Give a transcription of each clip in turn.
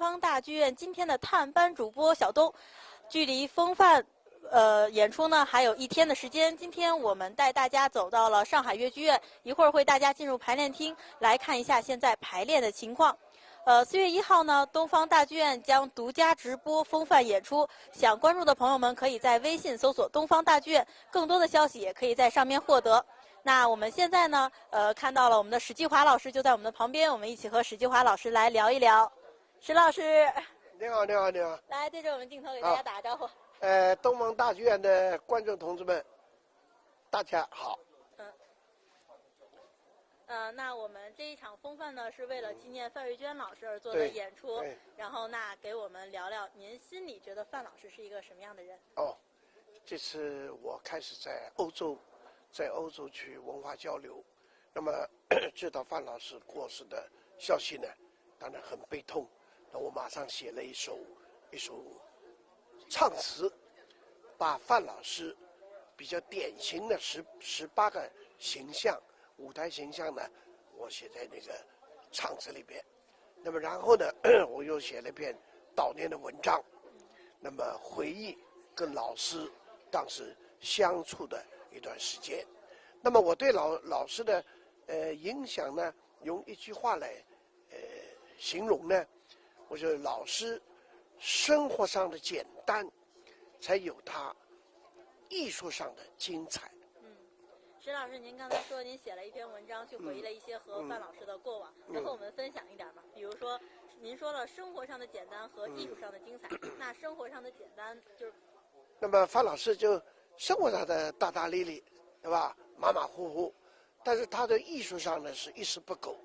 方大剧院今天的探班主播小东，距离风范演出呢还有1天的时间。今天我们带大家走到了上海乐剧院，一会儿会大家进入排练厅来看一下现在排练的情况。4月1号呢，东方大剧院将独家直播风范演出，想关注的朋友们可以在微信搜索东方大剧院，更多的消息也可以在上面获得。那我们现在呢，看到了我们的史继华老师就在我们的旁边，我们一起和史继华老师来聊一聊。史老师，你好，你好，你好！来对着我们镜头给大家打个招呼。东方大剧院的观众同志们，大家好。那我们这一场风范呢，是为了纪念范瑞娟老师而做的演出。然后，那给我们聊聊您心里觉得范老师是一个什么样的人？这次我开始在欧洲去文化交流，那么知道范老师过世的消息呢，当然很悲痛。那我马上写了一首唱词，把范老师比较典型的18个形象，舞台形象呢，我写在那个唱词里边。那么然后呢，我又写了一篇悼念的文章，那么回忆跟老师当时相处的一段时间。那么我对老师的影响呢，用一句话来形容呢，我觉得老师生活上的简单，才有他艺术上的精彩。史老师，您刚才说您写了一篇文章，去回忆了一些和范老师的过往，能和我们分享一点吗？比如说，您说了生活上的简单和艺术上的精彩，那生活上的简单就是，那么范老师就生活上的大大咧咧，对吧？马马虎虎，但是他的艺术上呢是一丝不苟。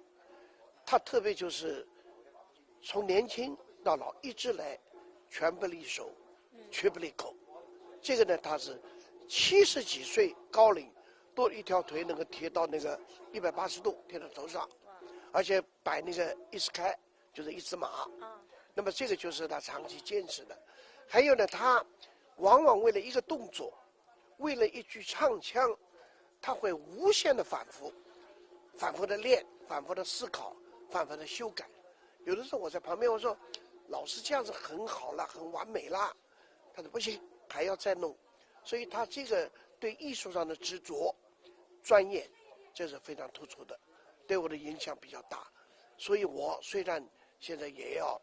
他特别就是从年轻到老一直来全不离手，绝不离口。这个呢，他是70几岁高龄，多一条腿能够贴到那个180度贴到头上，而且摆那个一字开，就是一字马。那么这个就是他长期坚持的。还有呢，他往往为了一个动作，为了一句唱腔，他会无限的反复的练，反复的思考，反复的修改。有的时候我在旁边我说，老师这样子很好了，很完美了。他说不行，还要再弄。所以他这个对艺术上的执着、专业，这是非常突出的，对我的影响比较大。所以我虽然现在也要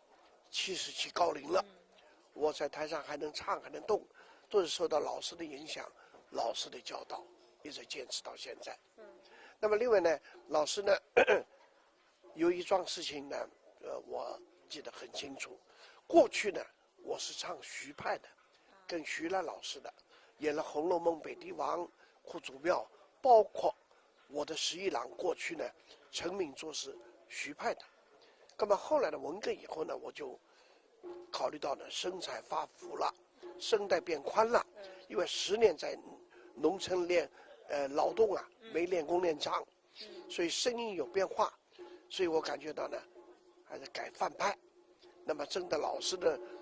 77高龄了，我在台上还能唱还能动，都是受到老师的影响，老师的教导，一直坚持到现在。那么另外呢，老师呢有一桩事情呢，我记得很清楚。过去呢，我是唱徐派的，跟徐兰老师的，演了《红楼梦》《北帝王》《哭祖庙》，包括我的十一郎，过去呢成名作是徐派的。那么后来的文革以后呢，我就考虑到呢身材发福了，声带变宽了，因为10年在农村劳动啊，没练功练唱，所以声音有变化，所以我感觉到呢，还是改范派。那么征得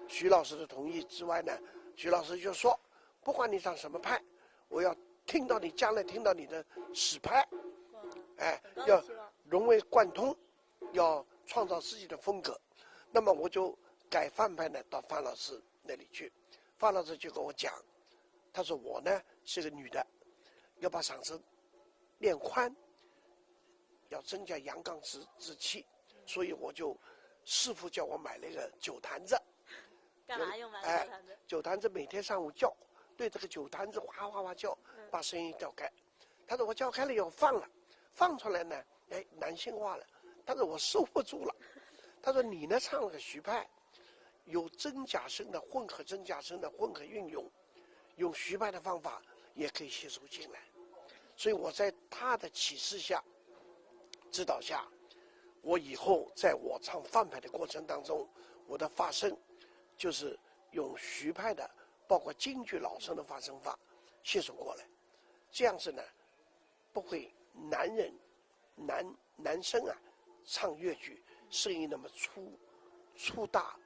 徐老师的同意之外呢，徐老师就说，不管你唱什么派，我要将来听到你的史派，要融会贯通，要创造自己的风格。那么我就改范派呢，到范老师那里去。范老师就跟我讲，他说我呢是个女的，要把嗓子练宽，要增加阳刚之气，所以我就师傅叫我买了一个酒坛子。干嘛用买酒坛子？酒坛子每天上午叫，对这个酒坛子哗哗哗叫，把声音叫开。他说我叫开了以后放出来呢，男性化了。他说我收不住了。他说你呢唱了个徐派，有真假声的混合真假声的混合运用，用徐派的方法也可以吸收进来。所以我在他的启示下、指导下，我以后在我唱范派的过程当中，我的发声就是用徐派的，包括京剧老生的发声法吸收过来。这样子呢，不会男生啊唱粤剧声音那么粗大，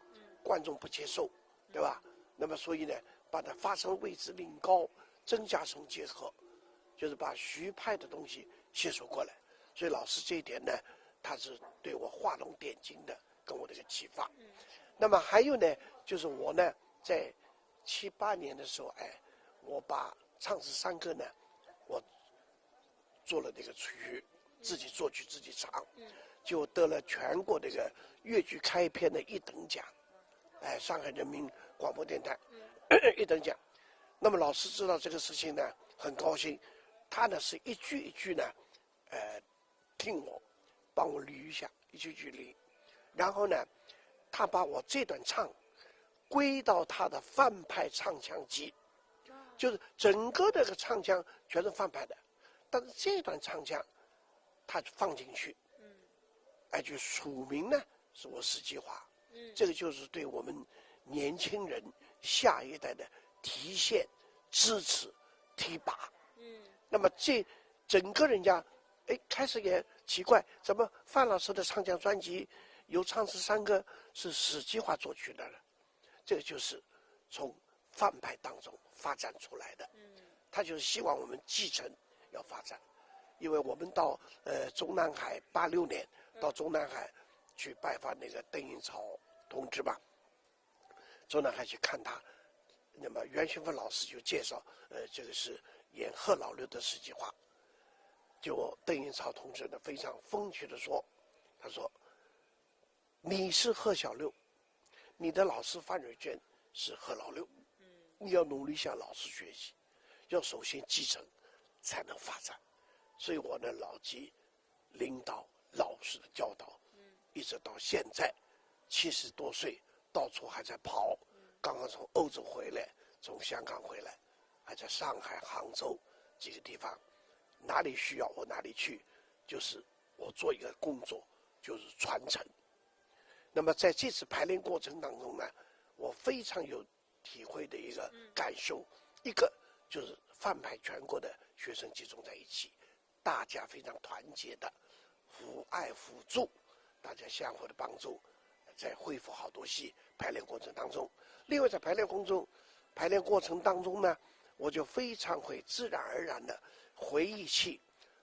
观众不接受，对吧？那么所以呢，把它发声位置拎高，真假声结合，就是把徐派的东西吸收过来。所以老师这一点呢，他是对我画龙点睛的，跟我这个启发。那么还有呢，就是我呢，在7、8年的时候，我把唱词山歌呢，我做了这个曲，自己作曲自己唱，就得了全国这个粤剧开篇的1等奖，上海人民广播电台1等奖。那么老师知道这个事情呢，很高兴，他呢是一句一句呢，听我，帮我捋一下，一句句捋，然后呢，他把我这段唱归到他的范派唱腔集，就是整个这个唱腔全是范派的，但是这段唱腔他放进去，就署名呢是我史继华，这个就是对我们年轻人下一代的提现、支持、提拔。那么这整个人家，开始也奇怪，怎么范老师的唱腔专辑有唱词山歌是史继华作曲的了？这个就是从范派当中发展出来的。他就是希望我们继承要发展，因为我们到中南海86年到中南海去拜访那个邓颖超同志吧，中南海去看他，那么袁学芬老师就介绍，这个是演贺老六的史继华。就邓颖超同志呢非常风趣的说，他说：“你是贺小六，你的老师范瑞娟是贺老六，你要努力向老师学习，要首先继承，才能发展。”所以我呢牢记领导老师的教导，一直到现在70多岁，到处还在跑，刚刚从欧洲回来，从香港回来，还在上海、杭州几个地方，哪里需要我哪里去，就是我做一个工作，就是传承。那么在这次排练过程当中呢，我非常有体会的一个感受，一个就是范派全国的学生集中在一起，大家非常团结的互爱互助，大家相互的帮助，在恢复好多戏排练过程当中。另外在排练过程当中呢，我就非常会自然而然的回忆起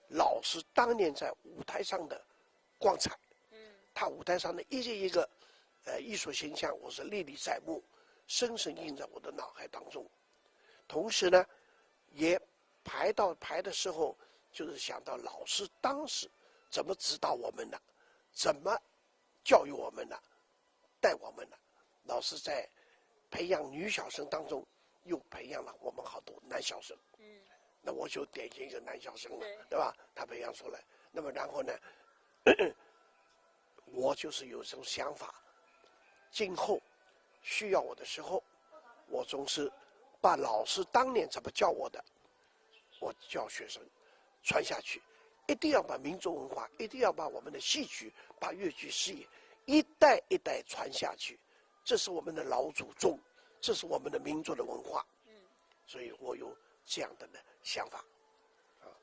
老师当年在舞台上的光彩。他舞台上的一个一个艺术形象，我是历历在目，深深印在我的脑海当中。同时呢，也排的时候，就是想到老师当时怎么指导我们的，怎么教育我们的，带我们的。老师在培养女小生当中，又培养了我们好多男小生。那我就典型一个男小生了，对吧？他培养出来。那么然后呢，我就是有这种想法，今后需要我的时候，我总是把老师当年怎么教我的，我教学生传下去，一定要把民族文化，一定要把我们的戏曲，把粤剧事业一代一代传下去，这是我们的老祖宗，这是我们的民族的文化。所以我有这样的想法。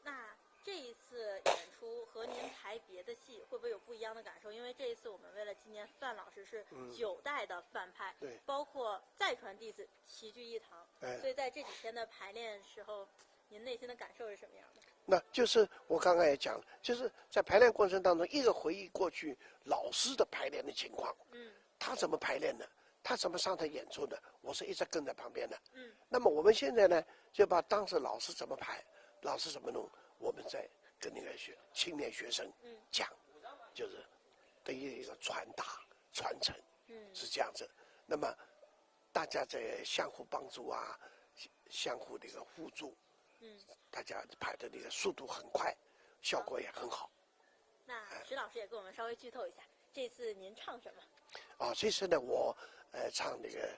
那这一次演出和您排别的戏会不会有不一样的感受？因为这一次我们为了纪念范老师是9代的范派，包括再传弟子齐聚一堂，所以在这几天的排练时候，您内心的感受是什么样的？那就是我刚刚也讲了，就是在排练过程当中，一个回忆过去老师的排练的情况，他怎么排练的，他怎么上台演出的，我是一直跟在旁边的。那么我们现在呢，就把当时老师怎么排，老师怎么弄，我们在跟那个青年学生讲，就是等于一个传达传承，是这样子。那么大家在相互帮助啊，相互这个互助，大家排的那个速度很快，效果也很好。那石老师也给我们稍微剧透一下，这次您唱什么？这次呢，我唱那个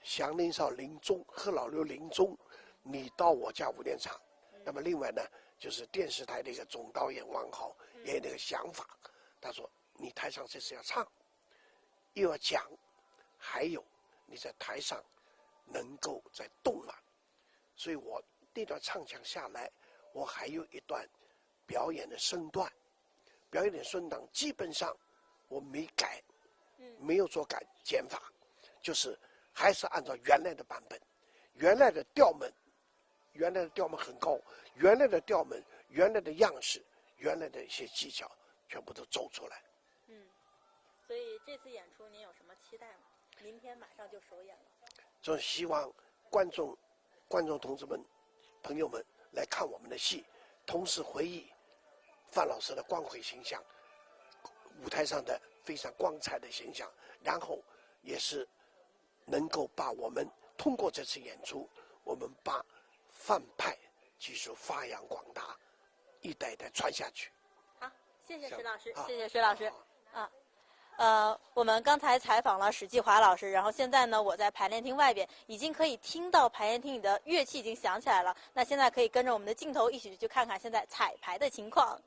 祥林嫂临终，贺老六临终，你到我家5点场。那么另外呢，就是电视台的一个总导演王豪也有那个想法，他说你台上这次要唱，又要讲，还有你在台上能够在动嘛。所以我那段唱腔下来，我还有一段表演的身段，表演的身段基本上我没改，没有做减法，就是还是按照原来的版本，原来的调门很高，原来的调门，原来的样式，原来的一些技巧全部都走出来。所以这次演出您有什么期期待吗？明天马上就首演了。就希望观众同志们、朋友们来看我们的戏，同时回忆范老师的光辉形象，舞台上的非常光彩的形象，然后也是能够把我们通过这次演出，我们把范派技术发扬光大，一代代传下去。好，谢谢石老师，好谢谢石老师。我们刚才采访了史继华老师，然后现在呢，我在排练厅外边，已经可以听到排练厅里的乐器已经响起来了。那现在可以跟着我们的镜头一起去看看现在彩排的情况。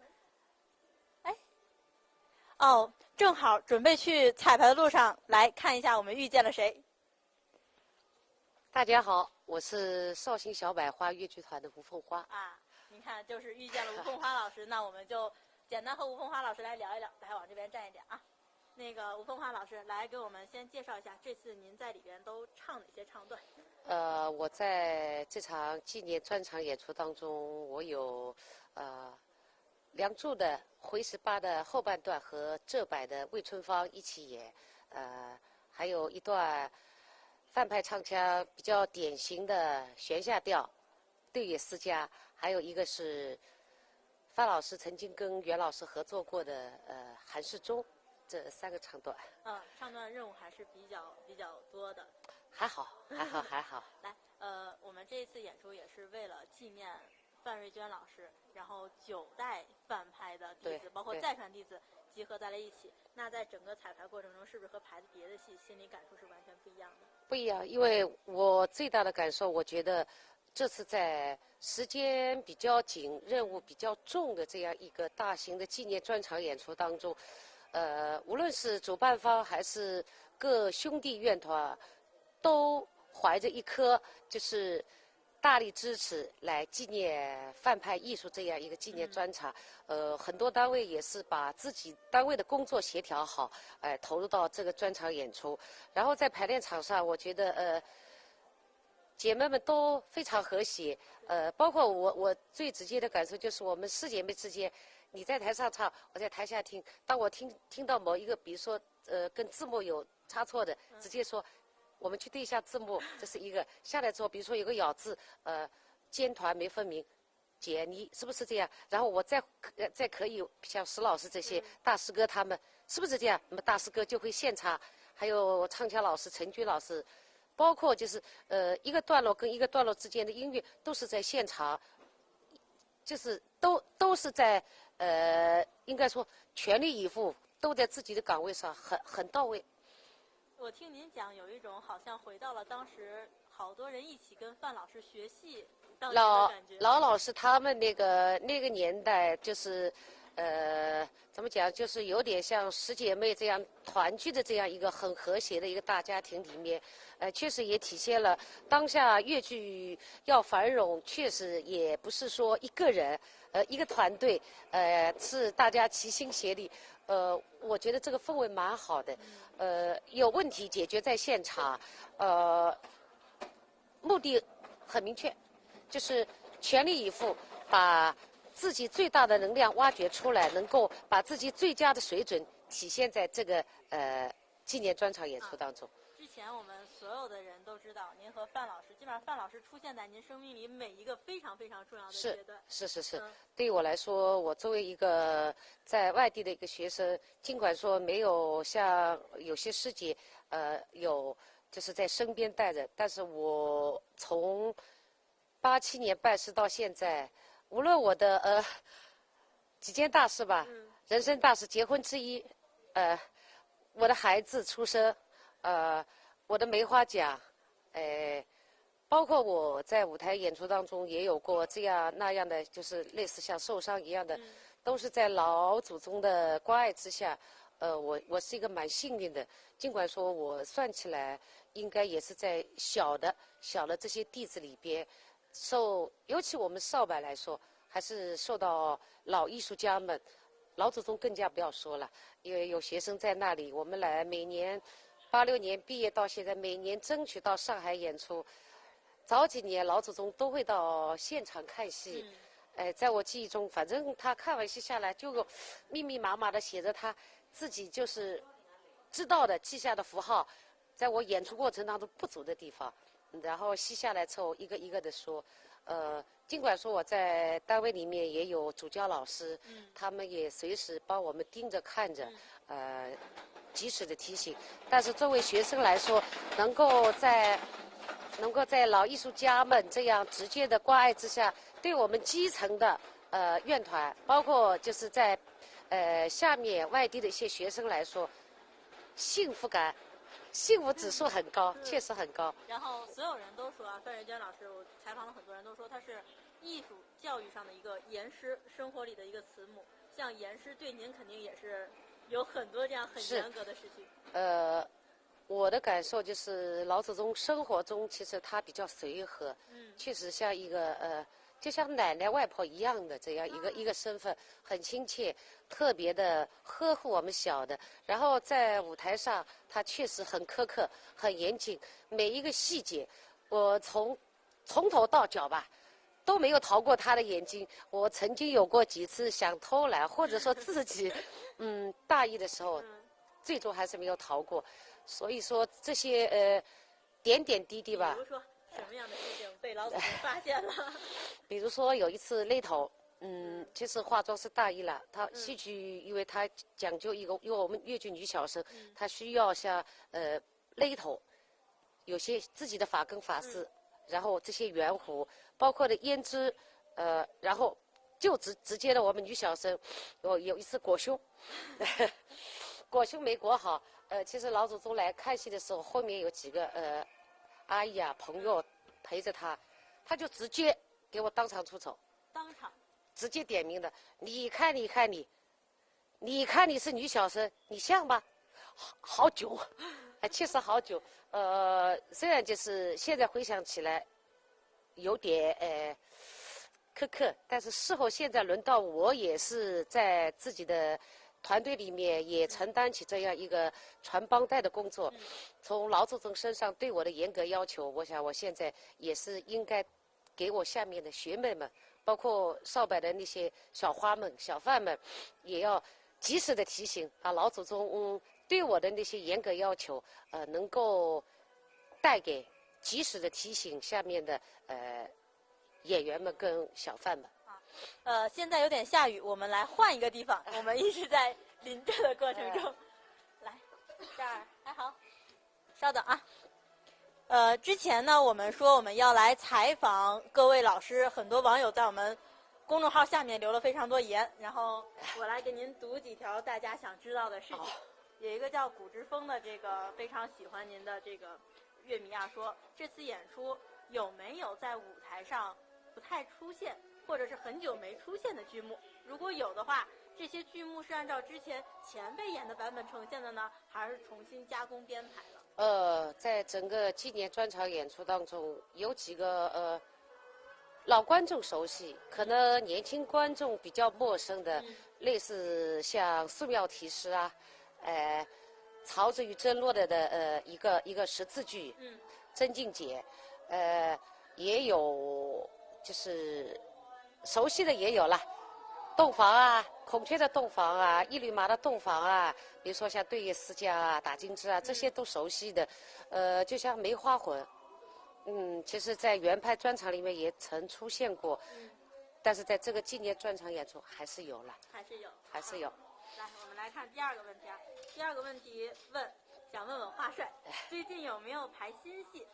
正好准备去彩排的路上，来看一下我们遇见了谁。大家好，我是绍兴小百花越剧团的吴凤花。您看，就是遇见了吴凤花老师，那我们就简单和吴凤花老师来聊一聊，来往这边站一点啊。那个吴凤花老师，来给我们先介绍一下这次您在里边都唱哪些唱段？我在这场纪念专场演出当中，我有梁祝的《回十八》的后半段和浙百的《魏春芳》一起演，还有一段范派唱腔比较典型的弦下调，对月思家，还有一个是范老师曾经跟袁老师合作过的韩世忠，这3个唱段。唱段任务还是比较多的。还好。来，我们这一次演出也是为了纪念范瑞娟老师，然后9代范派的弟子，包括再传弟子集合在了一起。那在整个彩排过程中，是不是和排的别的戏心理感受是完全不一样的？不一样，因为我最大的感受，我觉得这次在时间比较紧、任务比较重的这样一个大型的纪念专场演出当中，无论是主办方还是各兄弟院团，都怀着一颗就是大力支持来纪念范派艺术这样一个纪念专场。很多单位也是把自己单位的工作协调好，投入到这个专场演出。然后在排练场上，我觉得姐妹们都非常和谐。包括我最直接的感受就是我们4姐妹之间，你在台上唱，我在台下听。当我听到某一个，比如说跟字幕有差错的，直接说我们去对一下字幕，这是一个。下来之后，比如说有个咬字，尖团没分明，姐你是不是这样？然后我再可以像石老师这些大师哥他们是不是这样？那么大师哥就会现场，还有唱腔老师陈军老师，包括就是一个段落跟一个段落之间的音乐都是在现场，就是都是在应该说全力以赴，都在自己的岗位上很到位。我听您讲，有一种好像回到了当时好多人一起跟范老师学戏当年的感觉。老师他们那个年代，就是怎么讲，就是有点像10姐妹这样团聚的这样一个很和谐的一个大家庭里面，确实也体现了当下越剧要繁荣，确实也不是说一个人一个团队，是大家齐心协力。我觉得这个氛围蛮好的。有问题解决在现场，目的很明确，就是全力以赴把自己最大的能量挖掘出来，能够把自己最佳的水准体现在这个纪念专场演出当中。之前我们所有的人都知道，您和范老师，基本上范老师出现在您生命里每一个非常非常重要的阶段。是。对于我来说，我作为一个在外地的一个学生，尽管说没有像有些师姐有就是在身边带着，但是我从87年拜师到现在，无论我的几件大事吧，人生大事，结婚之一，我的孩子出生，我的梅花奖，包括我在舞台演出当中也有过这样那样的，就是类似像受伤一样的，都是在老祖宗的关爱之下。我是一个蛮幸运的，尽管说我算起来应该也是在小的这些弟子里边，尤其我们少柏来说，还是受到老艺术家们，老祖宗更加不要说了，因为有学生在那里，我们来每年86年毕业到现在，每年争取到上海演出。早几年老祖宗都会到现场看戏，在我记忆中，反正他看完戏下来就密密麻麻的写着他自己就是知道的记下的符号，在我演出过程当中不足的地方，然后吸下来之后一个一个的说。尽管说我在单位里面也有主教老师，他们也随时帮我们盯着看着，及时的提醒。但是作为学生来说，能够在老艺术家们这样直接的关爱之下，对我们基层的院团，包括就是在下面外地的一些学生来说，幸福指数很高，确实很高。然后所有人都说啊，范瑞娟老师，我采访了很多人都说他是艺术教育上的一个严师，生活里的一个慈母。像严师对您肯定也是有很多这样很严格的事情。我的感受就是老祖宗生活中其实他比较随和，确实像一个就像奶奶外婆一样的这样一个身份，很亲切，特别的呵护我们小的。然后在舞台上，他确实很苛刻，很严谨，每一个细节，我从头到脚吧，都没有逃过他的眼睛。我曾经有过几次想偷懒，或者说自己大意的时候，最终还是没有逃过。所以说这些点点滴滴吧。比如说什么样的事情被老祖宗发现了？比如说有一次勒头，其实化妆是大意了。他戏曲，因为他讲究因为我们越剧女小生，她需要像勒头，有些自己的法根法式，然后这些圆弧，包括的胭脂，然后就直接的我们女小生，有一次裹胸，裹胸没裹好。其实老祖宗来看戏的时候，后面有几个阿姨啊朋友陪着他，他就直接给我当场出丑，当场直接点名的。你看你是女小生，你像吧？好久，确实好久。虽然就是现在回想起来有点苛刻，但是事后现在轮到我也是在自己的团队里面也承担起这样一个传帮带的工作。从老祖宗身上对我的严格要求，我想我现在也是应该给我下面的学妹们，包括少柏的那些小花们、小贩们，也要及时的提醒，把老祖宗对我的那些严格要求，能够带给及时的提醒下面的演员们跟小贩们。现在有点下雨，我们来换一个地方。我们一直在淋着的过程中，来，这儿还好，稍等啊。之前呢，我们说我们要来采访各位老师，很多网友在我们公众号下面留了非常多言，然后我来给您读几条大家想知道的事情。有一个叫古之风的这个非常喜欢您的这个乐迷啊，说这次演出有没有在舞台上不太出现，或者是很久没出现的剧目？如果有的话，这些剧目是按照之前前辈演的版本呈现的呢，还是重新加工编排了？在整个纪念专场演出当中，有几个老观众熟悉，可能年轻观众比较陌生的，类似像素描题诗啊，曹植与甄洛的一个十字剧，曾静姐，也有就是熟悉的也有了，洞房啊，孔雀的洞房啊，一缕马的洞房啊，比如说像对月思家啊、打金枝啊，这些都熟悉的。就像梅花魂，其实在原拍专场里面也曾出现过，但是在这个纪念专场演出还是有了，还是有。来，我们来看第二个问题啊。第二个问题想问问华帅，最近有没有排新戏？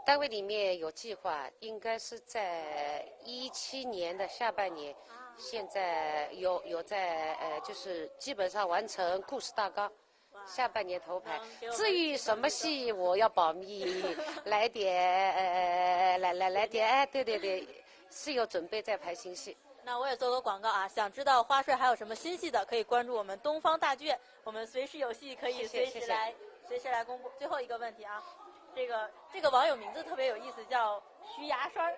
单位里面有计划，应该是在17年的下半年，现在有在就是基本上完成故事大纲，下半年头排。至于什么戏，我要保密，来点来点，对，是有准备在排新戏。那我也做个广告啊，想知道花帅还有什么新戏的，可以关注我们东方大剧院，我们随时有戏可以随时来公布。最后一个问题啊，这个网友名字特别有意思，叫徐牙栓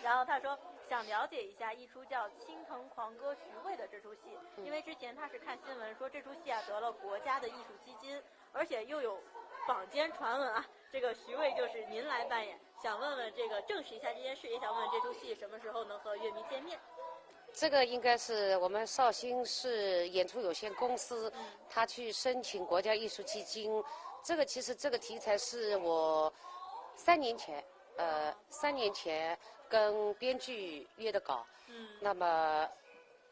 然后他说想了解一下一出叫《青藤狂歌徐渭》的这出戏，因为之前他是看新闻说这出戏啊得了国家的艺术基金，而且又有坊间传闻啊，这个徐渭就是您来扮演，想问问这个证实一下这件事，也想问问这出戏什么时候能和乐迷见面。这个应该是我们绍兴市演出有限公司，他去申请国家艺术基金。这个其实这个题材是我3年前跟编剧约的稿。那么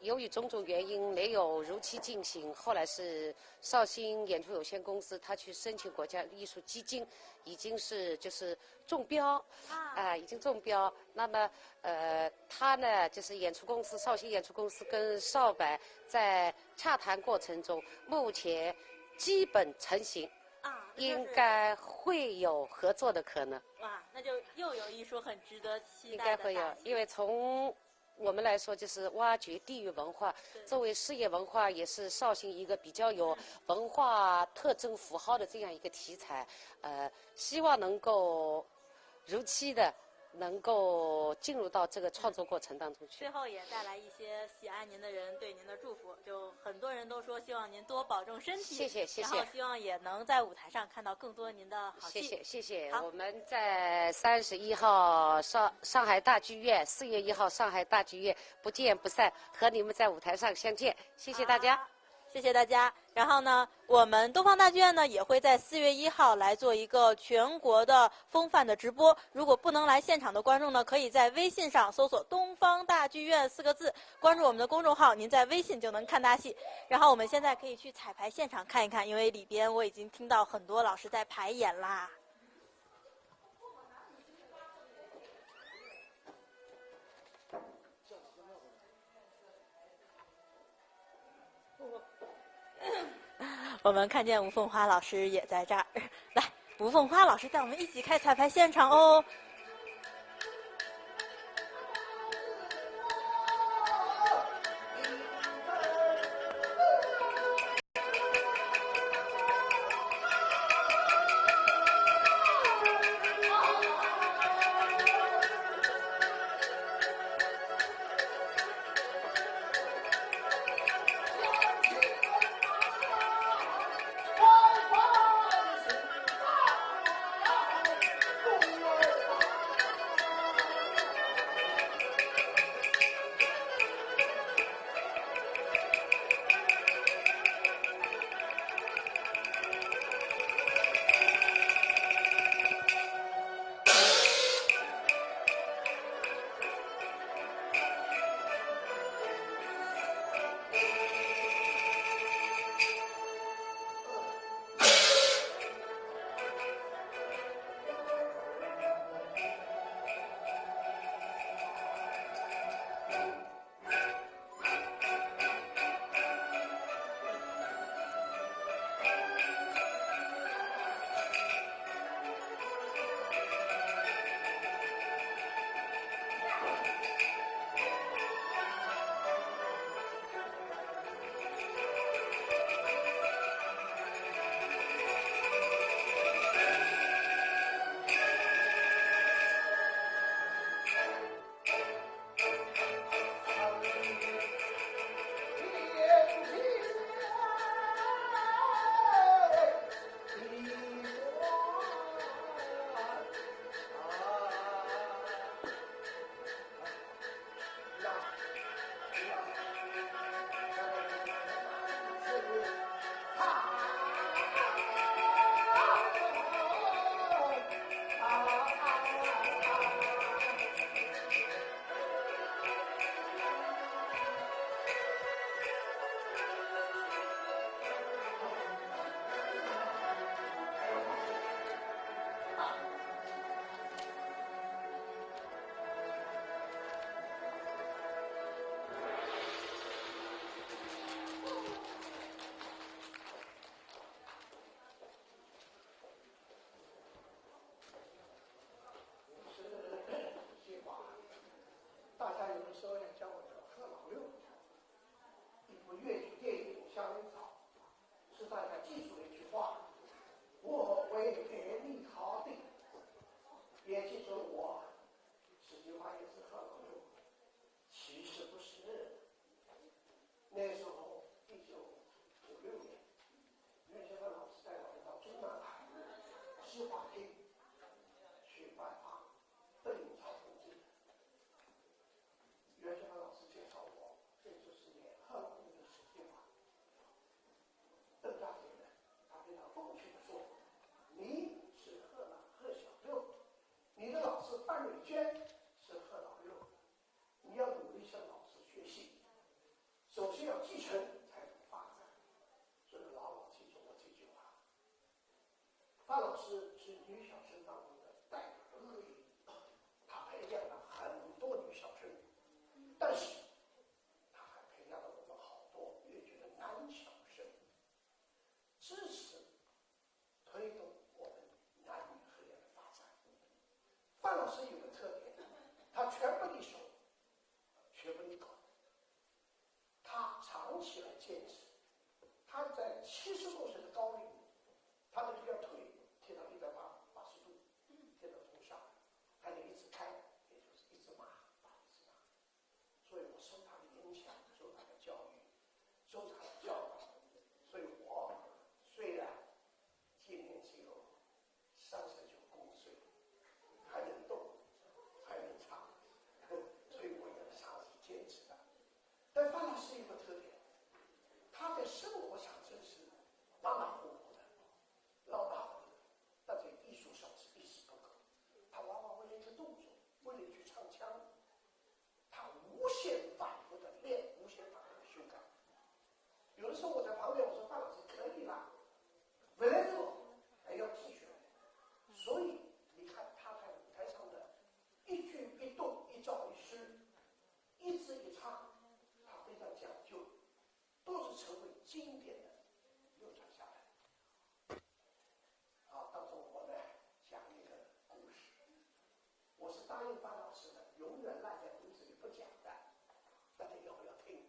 由于种种原因没有如期进行，后来是绍兴演出有限公司他去申请国家艺术基金，已经是就是中标已经中标。那么他呢就是演出公司绍兴演出公司跟绍柏在洽谈过程中，目前基本成型。应该会有合作的可能。哇，那就又有一出很值得期应待的该会有，因为从我们来说，就是挖掘地域文化，作为事业文化，也是绍兴一个比较有文化特征符号的这样一个题材。希望能够如期的能够进入到这个创作过程当中去。最后也带来一些喜爱您的人对您的祝福，就很多人都说希望您多保重身体，谢谢谢谢，然后希望也能在舞台上看到更多您的好戏。谢谢。我们在31号上海大剧院，4月1号上海大剧院不见不散，和你们在舞台上相见。谢谢大家。谢谢大家。然后呢，我们东方大剧院呢也会在4月1号来做一个全国的风范的直播。如果不能来现场的观众呢，可以在微信上搜索"东方大剧院"4个字，关注我们的公众号，您在微信就能看大戏。然后我们现在可以去彩排现场看一看，因为里边我已经听到很多老师在排演啦。我们看见吴凤花老师也在这儿，来，吴凤花老师带我们一起开彩排现场哦。范老师是女小生当中的代表人物，他培养了很多女小生，但是他还培养了我们好多越剧的男小生，支持推动我们男女合演的发展。范老师有个特点，他全不离手，绝不离口，他长期来坚持。他在70多岁的高龄，他的这条腿贴到180度，贴到从上，还得一直开，也就是一直骂，一直骂。所以我受他的影响，受他的教育，受他的教导。所以我虽然今年只有39公岁，还能动，还能唱，所以我也长期坚持的。但范老师有个特点，他在生活上真是马马虎虎的，老马虎的，但在艺术上是一丝不苟。他往往为了一个动作，为了一句唱腔，他无限反复的练，无限反复的修改。有的时候我在旁边，我说范老师可以了，本来做还要继续。所以你看他在舞台上的一举一动、一招一式、一字一唱，他非常讲究，都是成为经典的流传下来。当中我呢讲一个故事，我是答应范老师的，永远赖在屋子里不讲的，大家要不要听？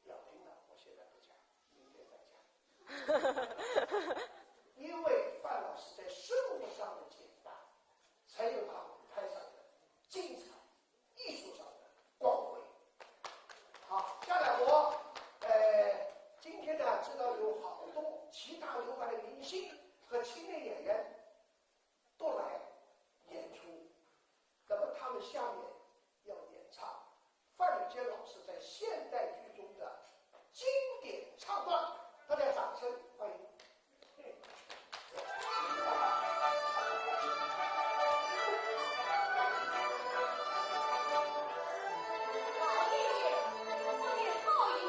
要听的，我现在不讲，明天再讲。因为范老师在生活上的简单，才有他舞台上的精彩，艺术上的光辉。好，下来我今天呢知道有好多其他流派的明星和青年演员都来演出，那么他们下面要演唱范宇坚老师在现代剧中的经典唱段，大家掌声欢迎。老孙好爷。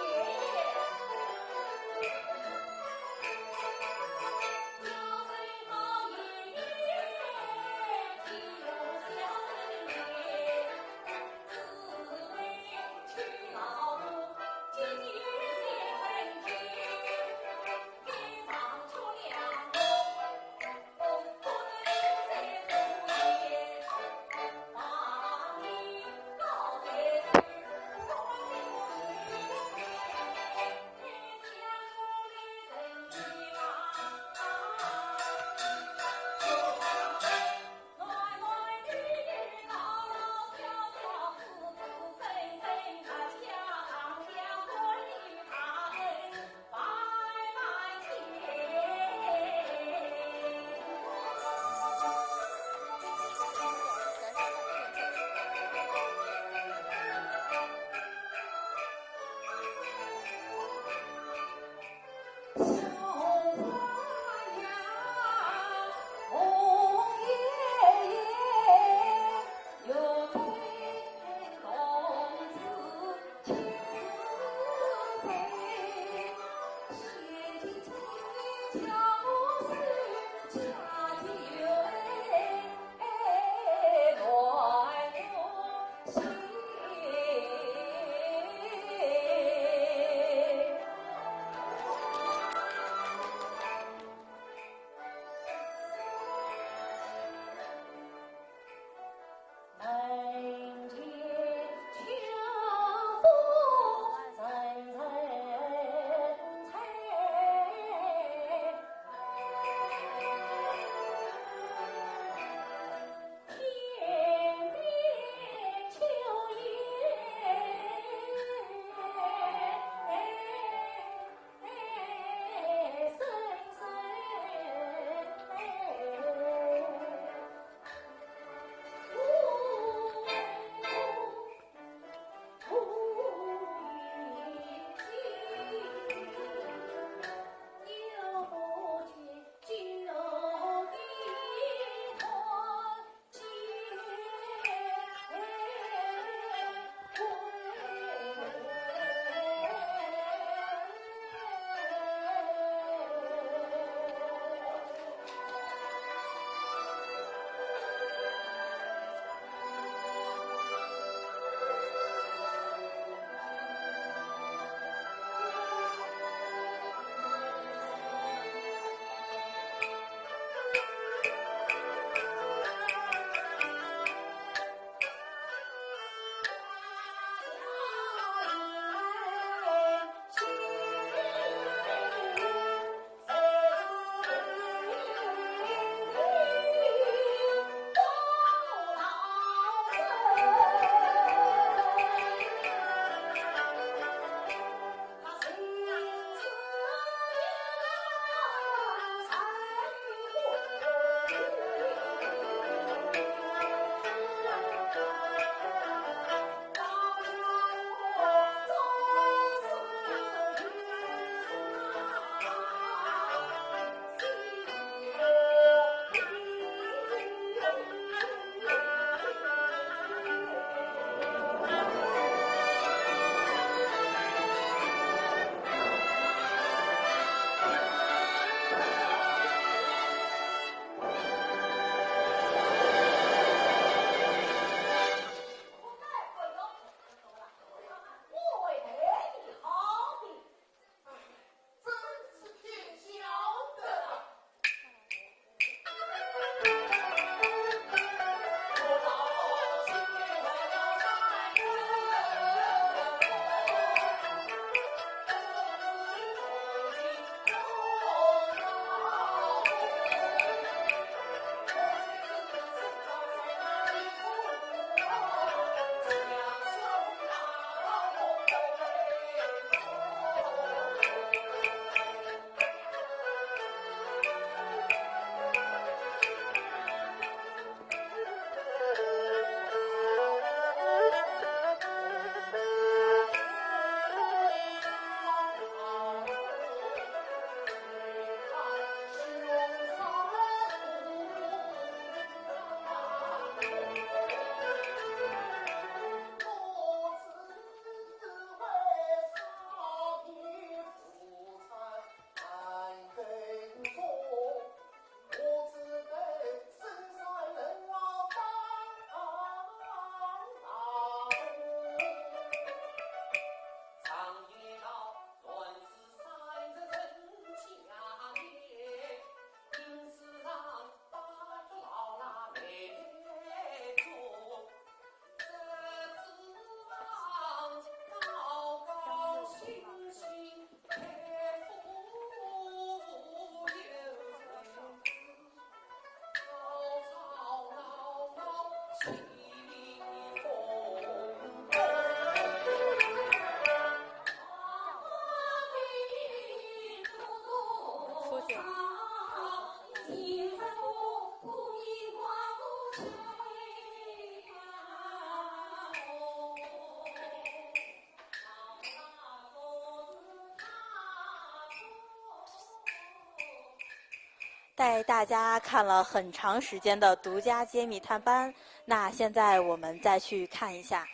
带大家看了很长时间的独家揭秘探班，那现在我们再去看一下。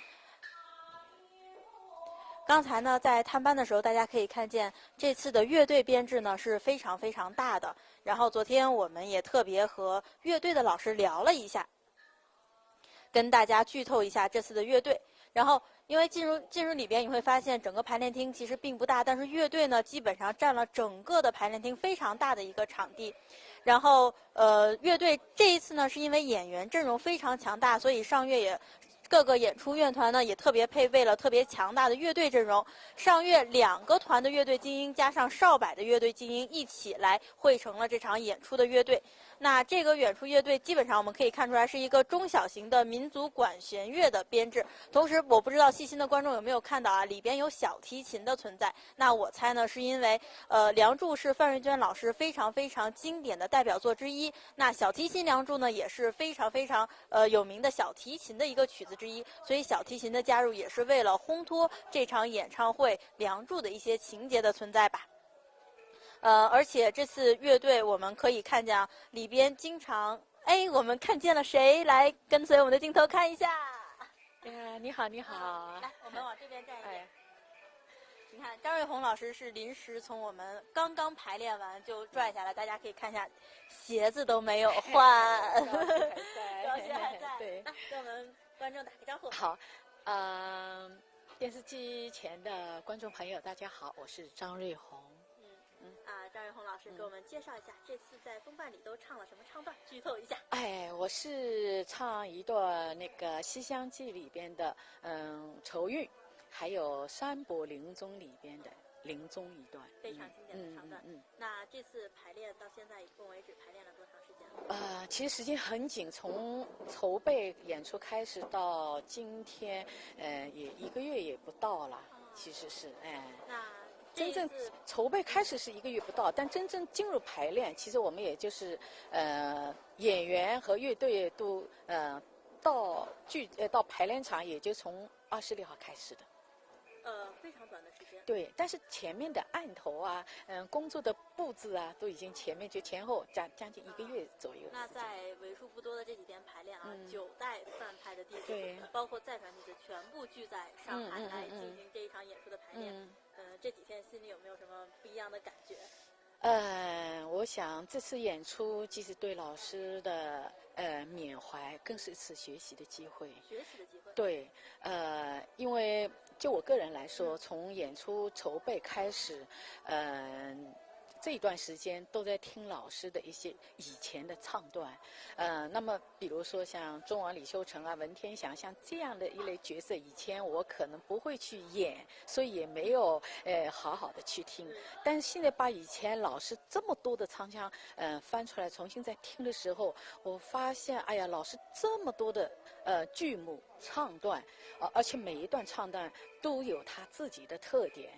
刚才呢，在探班的时候，大家可以看见这次的乐队编制呢是非常非常大的。然后昨天我们也特别和乐队的老师聊了一下，跟大家剧透一下这次的乐队。然后因为进入里边，你会发现整个排练厅其实并不大，但是乐队呢基本上占了整个的排练厅非常大的一个场地。然后乐队这一次呢，是因为演员阵容非常强大，所以上乐也各个演出院团呢也特别配备了特别强大的乐队阵容。上乐2个团的乐队精英加上少柏的乐队精英一起来汇成了这场演出的乐队。那这个演出乐队基本上我们可以看出来是一个中小型的民族管弦乐的编制。同时，我不知道细心的观众有没有看到啊，里边有小提琴的存在。那我猜呢，是因为《梁祝》是范瑞娟老师非常非常经典的代表作之一。那小提琴《梁祝》呢，也是非常非常有名的小提琴的一个曲子之一。所以小提琴的加入也是为了烘托这场演唱会《梁祝》的一些情节的存在吧。而且这次乐队我们可以看见啊，里边经常我们看见了谁？来跟随我们的镜头看一下。你好，你好。来，我们往这边站一点。你看，张瑞红老师是临时从我们刚刚排练完就拽下来，大家可以看一下，鞋子都没有换，高兴还在。对，来跟我们观众打个招呼。好，电视机前的观众朋友，大家好，我是张瑞红。张瑞红老师给我们介绍一下，这次在风范里都唱了什么唱段？剧透一下。我是唱一段那个《西厢记》里边的愁韵，还有山伯临终里边的临终一段，非常经典的唱段。那这次排练到现在一共为止排练了多长时间？其实时间很紧，从筹备演出开始到今天，也1个月也不到了。其实是那真正筹备开始是1个月不到，但真正进入排练，其实我们也就是演员和乐队都到排练场也就从26号开始的。非常短的时间。对，但是前面的案头啊，工作的布置啊，都已经前面就前后将近1个月左右。那在为数不多的这几天排练啊，9代范派的弟子，包括在团弟子，全部聚在上海来进行这一场演出的排练。这几天心里有没有什么不一样的感觉？我想这次演出既是对老师的缅怀，更是一次学习的机会。学习的机会。对，因为就我个人来说，从演出筹备开始，这一段时间都在听老师的一些以前的唱段，那么比如说像中王李秀成啊、文天祥，像这样的一类角色，以前我可能不会去演，所以也没有好好的去听。但是现在把以前老师这么多的唱腔翻出来，重新在听的时候，我发现，哎呀，老师这么多的剧目唱段，而且每一段唱段都有他自己的特点，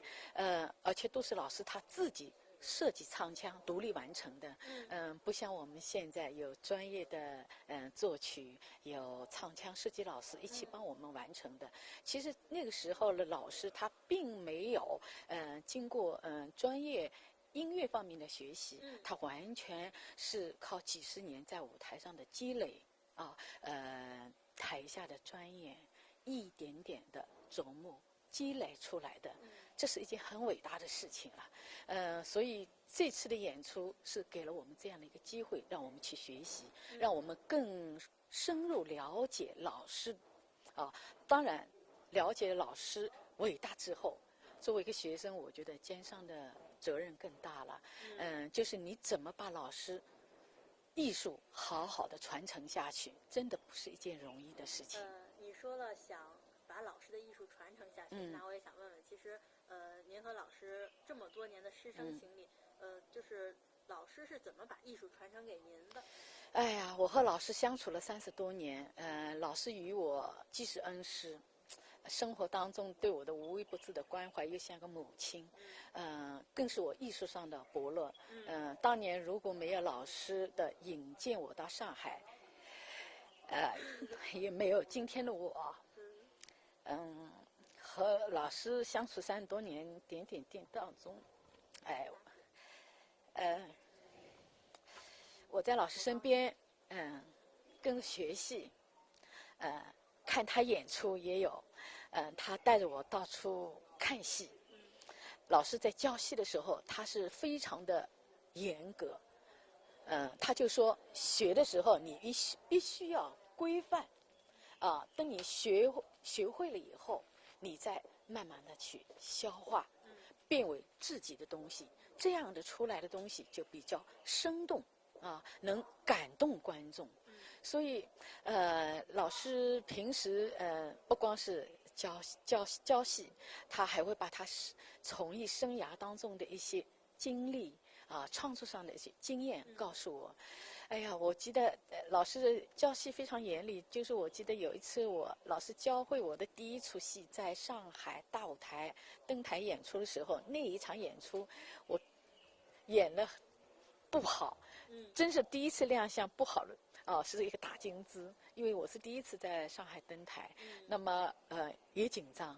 而且都是老师他自己设计唱腔独立完成的，不像我们现在有专业的作曲，有唱腔设计老师一起帮我们完成的。其实那个时候的老师他并没有经过专业音乐方面的学习，他完全是靠几十年在舞台上的积累啊，台下的专业一点点的琢磨积累出来的。这是一件很伟大的事情了，所以这次的演出是给了我们这样的一个机会，让我们去学习，让我们更深入了解老师，当然了解老师伟大之后，作为一个学生，我觉得肩上的责任更大了，就是你怎么把老师艺术好好的传承下去，真的不是一件容易的事情。你说了想把老师的艺术传承下去，那我也想问问，其实您和老师这么多年的师生情里，就是老师是怎么把艺术传承给您的？哎呀，我和老师相处了30多年，老师与我既是恩师，生活当中对我的无微不至的关怀，又像个母亲，更是我艺术上的伯乐。当年如果没有老师的引荐我到上海，也没有今天的我。和老师相处30多年，点点滴当中，我在老师身边，跟着学戏，看他演出也有，他带着我到处看戏。老师在教戏的时候，他是非常的严格，他就说学的时候你必须要规范，等你学会了以后，你再慢慢的去消化，变为自己的东西，这样的出来的东西就比较生动，能感动观众。所以，老师平时不光是教戏，他还会把他从艺生涯当中的一些经历创作上的一些经验告诉我。哎呀，我记得老师教戏非常严厉，就是我记得有一次老师教会我的第一出戏，在上海大舞台登台演出的时候，那一场演出我演得不好，真是第一次亮相不好了。是一个大金枝，因为我是第一次在上海登台，那么也紧张，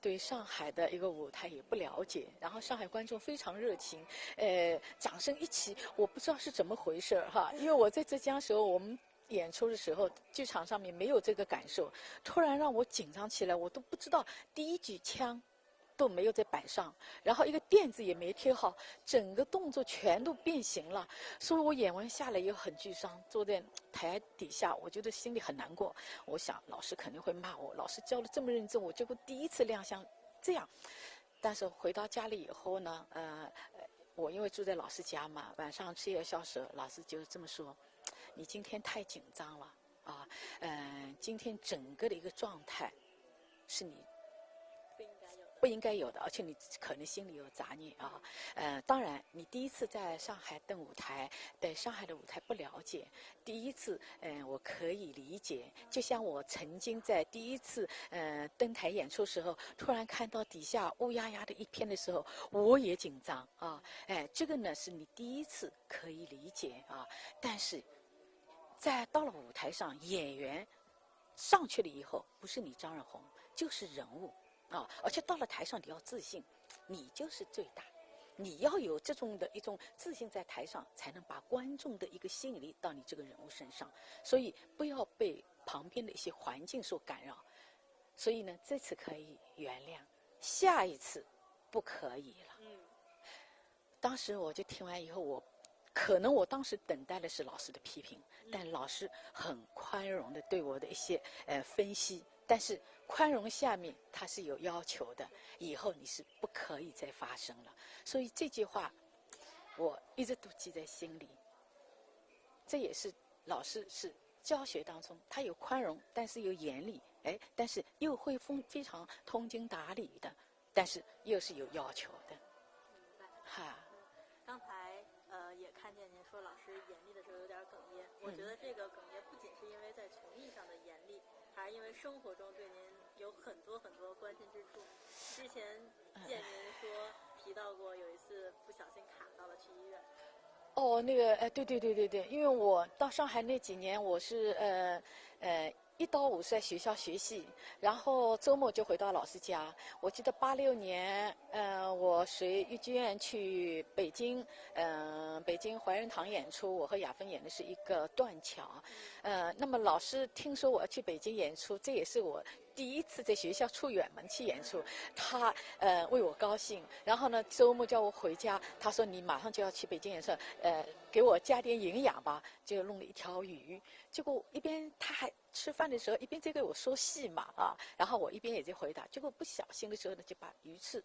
对上海的一个舞台也不了解，然后上海观众非常热情，掌声一起，我不知道是怎么回事哈，因为我在浙江时候我们演出的时候，剧场上面没有这个感受，突然让我紧张起来，我都不知道第一句腔都没有在板上，然后一个垫子也没贴好，整个动作全都变形了，所以我演完下来也很沮丧，坐在台底下，我觉得心里很难过。我想老师肯定会骂我，老师教的这么认真，我结果第一次亮相这样。但是回到家里以后呢，我因为住在老师家嘛，晚上吃夜宵时，老师就这么说：“你今天太紧张了今天整个的一个状态是你不应该有的，而且你可能心里有杂念当然，你第一次在上海登舞台，对上海的舞台不了解，第一次我可以理解。就像我曾经在第一次登台演出时候，突然看到底下乌压压的一片的时候，我也紧张这个呢是你第一次可以理解但是到了舞台上，演员上去了以后，不是你张润红，就是人物。而且到了台上你要自信，你就是最大，你要有这种的一种自信，在台上才能把观众的一个吸引力到你这个人物身上，所以不要被旁边的一些环境所干扰。所以呢，这次可以原谅，下一次不可以了。当时我就听完以后，可能我当时等待的是老师的批评，但老师很宽容的对我的一些分析，但是宽容下面他是有要求的，以后你是不可以再发生了。所以这句话我一直都记在心里。这也是老师是教学当中他有宽容，但是有严厉，但是又会非常通情达理的，但是又是有要求的。刚才也看见您说老师严厉的时候有点哽咽，我觉得这个哽咽不仅是因为在从艺上的严厉，还是因为生活中对您有很多很多关心之处。之前见您说提到过有一次不小心卡到了去医院。那个对，因为我到上海那几年，我是1到5是在学校学戏，然后周末就回到老师家。我记得86年，我随豫剧院去北京，北京怀仁堂演出，我和雅芬演的是一个断桥。那么老师听说我要去北京演出，这也是我第一次在学校出远门去演出，他为我高兴，然后呢周末叫我回家，他说你马上就要去北京演出，给我加点营养吧，就弄了一条鱼。结果一边他还吃饭的时候，一边在给我说戏嘛然后我一边也在回答，结果不小心的时候呢，就把鱼刺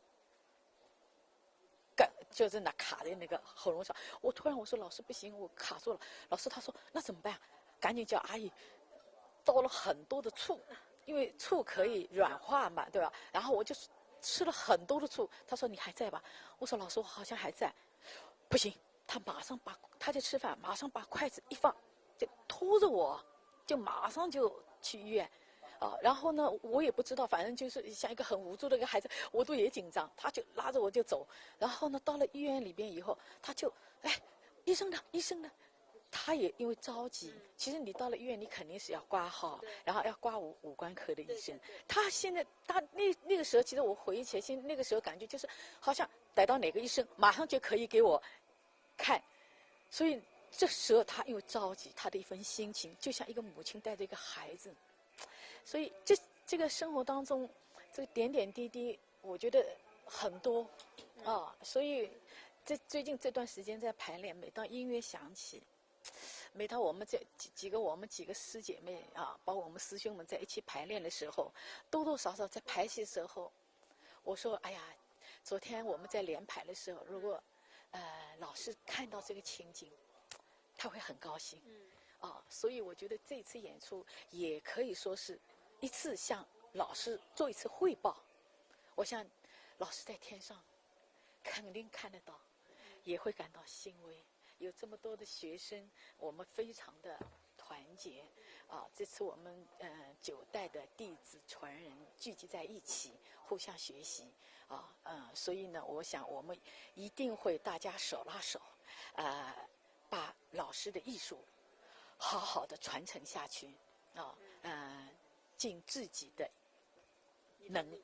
就在那卡在那个喉咙上。我突然我说老师不行，我卡住了。老师他说那怎么办？赶紧叫阿姨倒了很多的醋，因为醋可以软化嘛，对吧？然后我就吃了很多的醋。他说你还在吧？我说老师我好像还在。不行，他在吃饭，马上把筷子一放，就拖着我，就马上就去医院。然后呢，我也不知道，反正就是像一个很无助的一个孩子，我都也紧张，他就拉着我就走。然后呢，到了医院里边以后，他就医生呢？他也因为着急，其实你到了医院，你肯定是要挂号，然后要挂五官科的医生。他现在那个时候，其实我回忆起来，现在那个时候感觉就是好像逮到哪个医生，马上就可以给我看。所以这时候他又着急，他的一份心情就像一个母亲带着一个孩子，所以这个生活当中，这个点点滴滴，我觉得很多啊。所以最近这段时间在排练，每当音乐响起，每当我们这几个师姐妹啊，包括我们师兄们在一起排练的时候，多多少少在排戏的时候，我说哎呀，昨天我们在连排的时候，如果老师看到这个情景，他会很高兴。所以我觉得这次演出也可以说是一次向老师做一次汇报。我想老师在天上肯定看得到，也会感到欣慰。有这么多的学生，我们非常的团结这次我们9代的弟子传人聚集在一起，互相学习所以呢，我想我们一定会大家手拉手把老师的艺术好好的传承下去尽自己的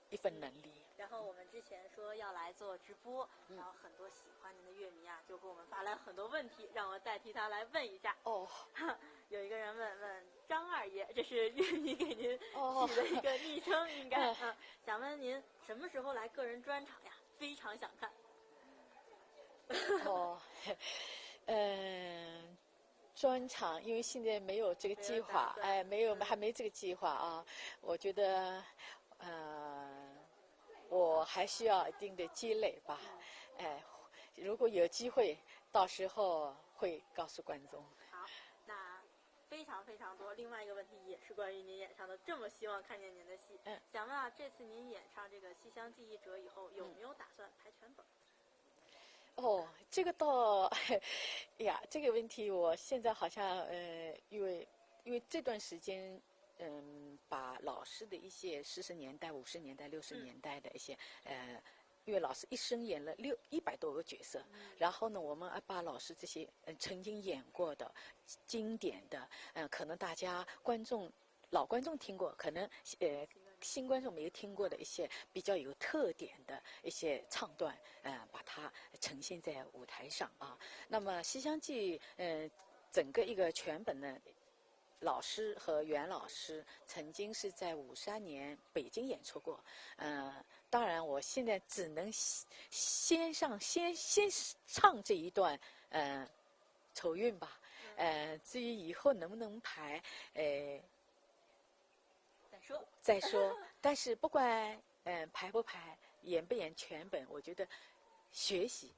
一份能力。然后我们之前说要来做直播，然后很多喜欢您的乐迷就给我们发来很多问题，让我代替他来问一下。有一个人问张二爷，这是乐迷给您起的一个昵称，应该想问您什么时候来个人专场呀？非常想看。专场因为现在没有这个计划，还没这个计划我觉得我还需要一定的积累吧。如果有机会，到时候会告诉观众。好，那非常非常多。另外一个问题也是关于您演唱的，这么希望看见您的戏。想问这次您演唱这个《西厢记忆者》以后，有没有打算排全本？这个倒，这个问题我现在好像因为这段时间把老师的一些40年代、50年代、60年代的一些因为老师一生演了100多个角色，然后呢，我们把老师这些曾经演过的经典的可能大家老观众听过，可能新观众没有听过的一些比较有特点的一些唱段，把它呈现在舞台上那么《西厢记》整个一个全本呢，老师和袁老师曾经是在53年北京演出过，当然我现在只能先唱这一段丑韵吧，至于以后能不能排再说。但是不管排不排，演不演全本，我觉得学习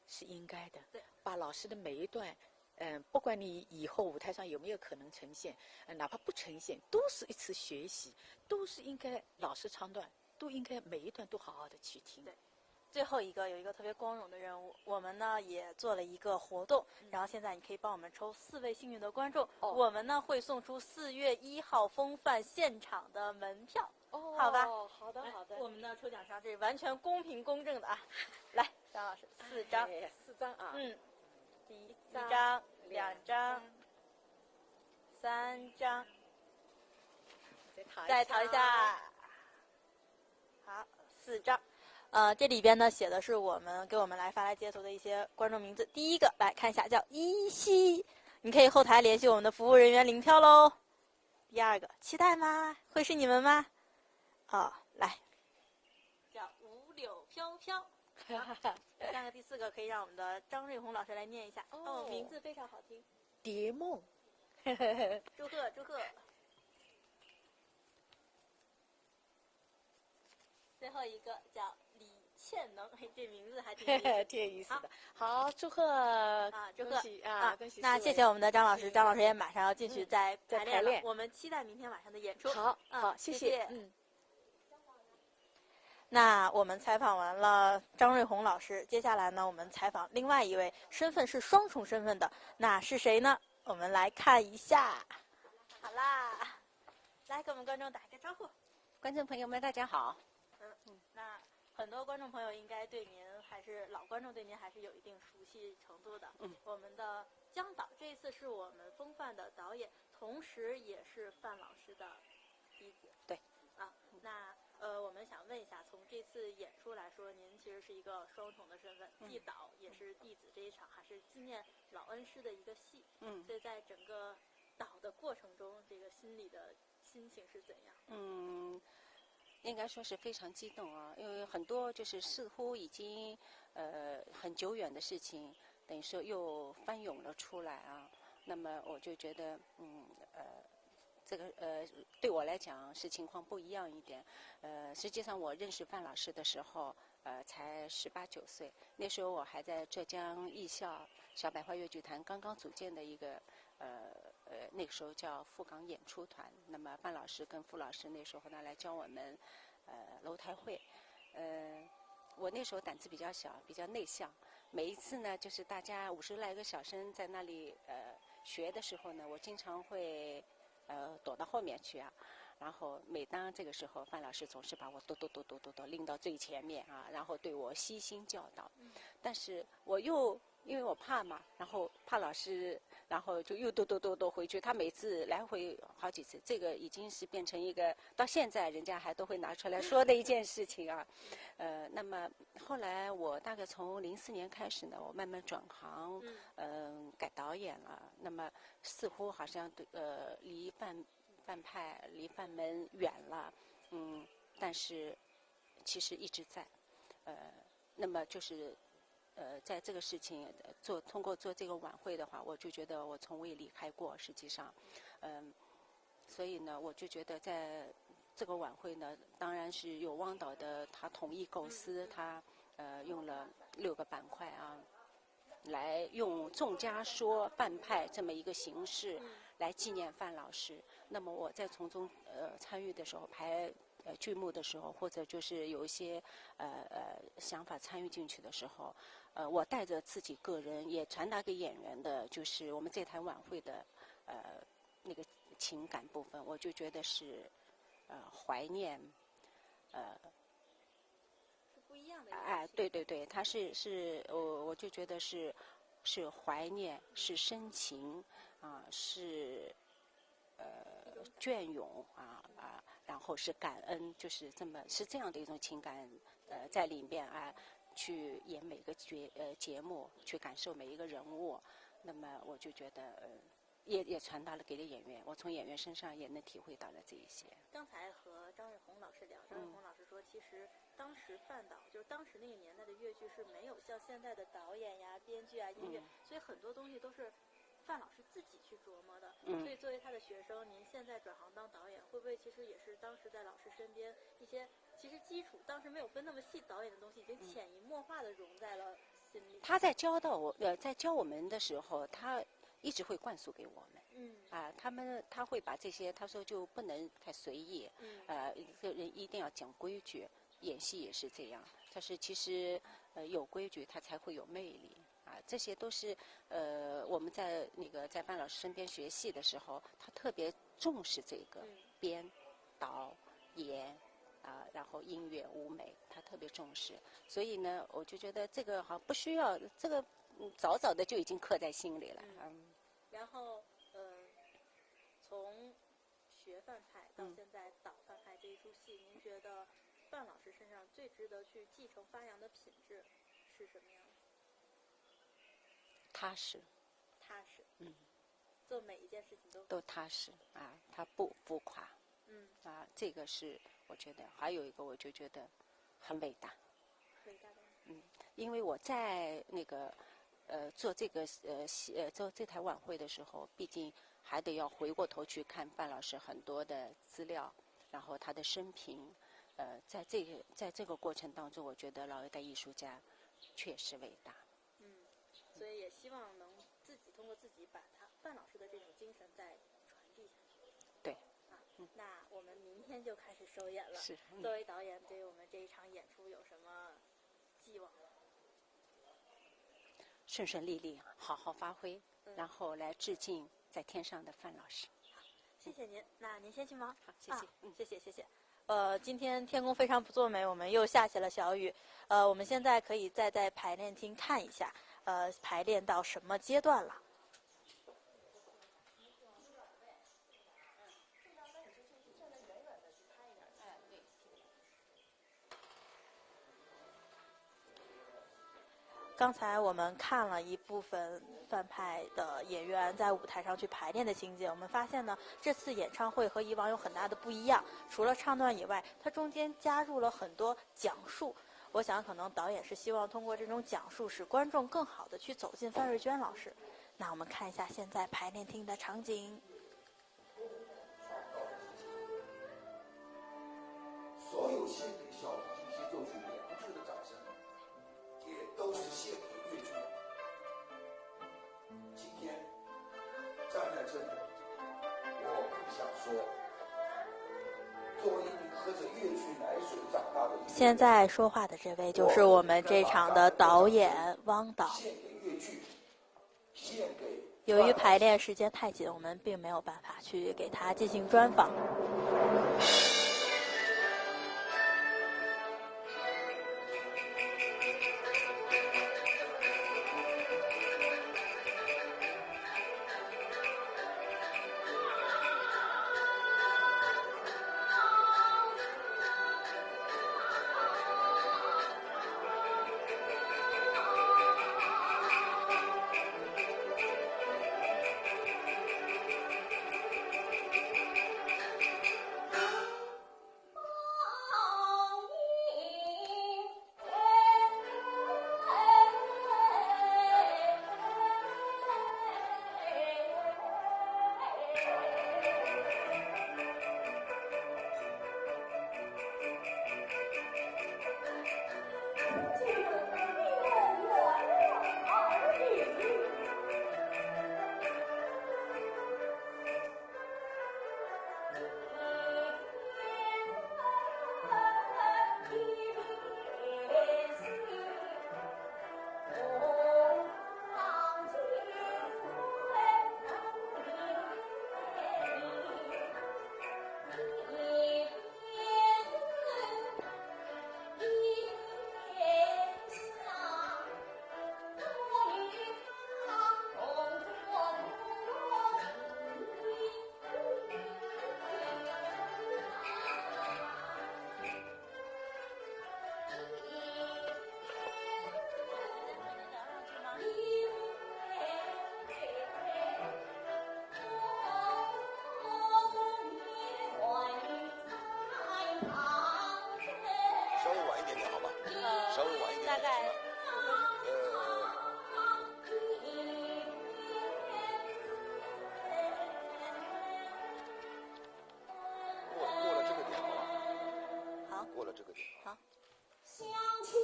是应该的。把老师的每一段不管你以后舞台上有没有可能呈现，哪怕不呈现，都是一次学习，都是应该老师唱段，都应该每一段都好好的去听。最后有一个特别光荣的任务，我们呢也做了一个活动，然后现在你可以帮我们抽4位幸运的观众，我们呢会送出4月1号风范现场的门票，好吧？好的。我们的抽奖上这是完全公平公正的来，张老师4张，4张第一张、2张、3张，再淘一下，好，4张。这里边呢写的是给我们来发来截图的一些观众名字。第一个来看一下，叫依稀，你可以后台联系我们的服务人员领票喽。第二个，期待吗？会是你们吗？来，叫五柳飘飘。第3个、第4个可以让我们的张瑞红老师来念一下。名字非常好听。蝶梦。祝贺祝贺。最后一个叫李倩能，这名字还挺挺有意思的。好，祝贺祝贺恭喜！那谢谢我们的张老师，张老师也马上要进去在排练了，我们期待明天晚上的演出。好，谢谢。那我们采访完了张瑞红老师，接下来呢，我们采访另外一位身份是双重身份的，那是谁呢？我们来看一下。好啦，来给我们观众打一个招呼。观众朋友们，大家好。那很多观众朋友应该对您老观众对您还是有一定熟悉程度的。我们的姜导这一次是我们风范的导演，同时也是范老师的弟子。对。那我们想问一下，从这次演出来说，您其实是一个双重的身份，既导也是弟子。这一场还是纪念老恩师的一个戏，所以在整个导的过程中，这个心里的心情是怎样？应该说是非常激动啊，因为很多就是似乎已经很久远的事情，等于说又翻涌了出来啊。那么我就觉得这个对我来讲是情况不一样一点。实际上我认识范老师的时候，才18、19岁，那时候我还在浙江艺校小百花越剧团刚刚组建的一个那个时候叫赴港演出团。那么范老师跟傅老师那时候呢来教我们楼台会。我那时候胆子比较小，比较内向。每一次呢，就是大家50来个小生在那里学的时候呢，我经常会躲到后面去啊。然后每当这个时候，范老师总是把我哆拎到最前面啊，然后对我悉心教导。但是我又因为我怕嘛，然后怕老师，然后就又哆回去。他每次来回好几次，这个已经是变成一个到现在人家还都会拿出来说的一件事情啊。那么后来我大概从04年开始呢，我慢慢转行，改导演了。那么似乎好像离范派离范门远了，但是其实一直在，那么就是在这个事情通过做这个晚会的话，我就觉得我从未离开过，实际上，所以呢，我就觉得在这个晚会呢，当然是有汪导的他统一构思，他用了6个板块啊，来用众家说范派这么一个形式来纪念范老师。那么我在从中参与的时候，排剧目的时候，或者就是有一些想法参与进去的时候，我带着自己个人也传达给演员的，就是我们这台晚会的那个情感部分，我就觉得是怀念是不一样的。哎，对，他是我就觉得是怀念，是深情啊，是隽永然后是感恩，就是这样的一种情感在里面啊，去演每个节目，去感受每一个人物。那么我就觉得也传达了给了演员，我从演员身上也能体会到了这一些。刚才和张瑞红老师聊，张瑞红老师说，其实当时范导就是当时那个年代的越剧是没有像现在的导演呀、编剧啊、音乐，所以很多东西都是范老师自己去琢磨的。所以作为他的学生，您现在转行当导演，会不会其实也是当时在老师身边一些其实基础当时没有分那么细导演的东西，已经潜移默化的融在了心里？他在在教我们的时候，他一直会灌输给我们。他会把这些，他说就不能太随意。这个人一定要讲规矩，演戏也是这样。但是其实有规矩，他才会有魅力。这些都是我们在范老师身边学戏的时候，他特别重视这个编、导、演然后音乐、舞美，他特别重视。所以呢，我就觉得这个好不需要，这个早早的就已经刻在心里了。然后从学范派到现在导范派这一出戏，您觉得范老师身上最值得去继承发扬的品质是什么样的？踏实，做每一件事情都踏实他不浮夸，这个是我觉得。还有一个，我就觉得很伟大，因为我在做这个做这台晚会的时候，毕竟还得要回过头去看范老师很多的资料，然后他的生平，在这个过程当中，我觉得老一代艺术家确实伟大。所以也希望能通过自己把范老师的这种精神再传递下去。对。那我们明天就开始首演了。是。作为导演，对于我们这一场演出有什么寄望？顺顺利利，好好发挥，然后来致敬在天上的范老师。好，谢谢您。那您先去忙。好，谢谢。谢谢。今天天公非常不作美，我们又下起了小雨。我们现在可以再在排练厅看一下，排练到什么阶段了。刚才我们看了一部分范派的演员在舞台上去排练的情节，我们发现呢，这次演唱会和以往有很大的不一样。除了唱段以外，它中间加入了很多讲述。我想，可能导演是希望通过这种讲述，使观众更好的去走进范瑞娟老师。那我们看一下现在排练厅的场景。所有献给小提琴协奏曲梁祝的掌声，也都是献给乐曲。今天站在这里，我更想说，作为一名喝着乐曲奶水长大的，现在说话的这位就是我们这场的导演汪导。献给乐曲，献给。由于排练时间太紧，我们并没有办法去给他进行专访。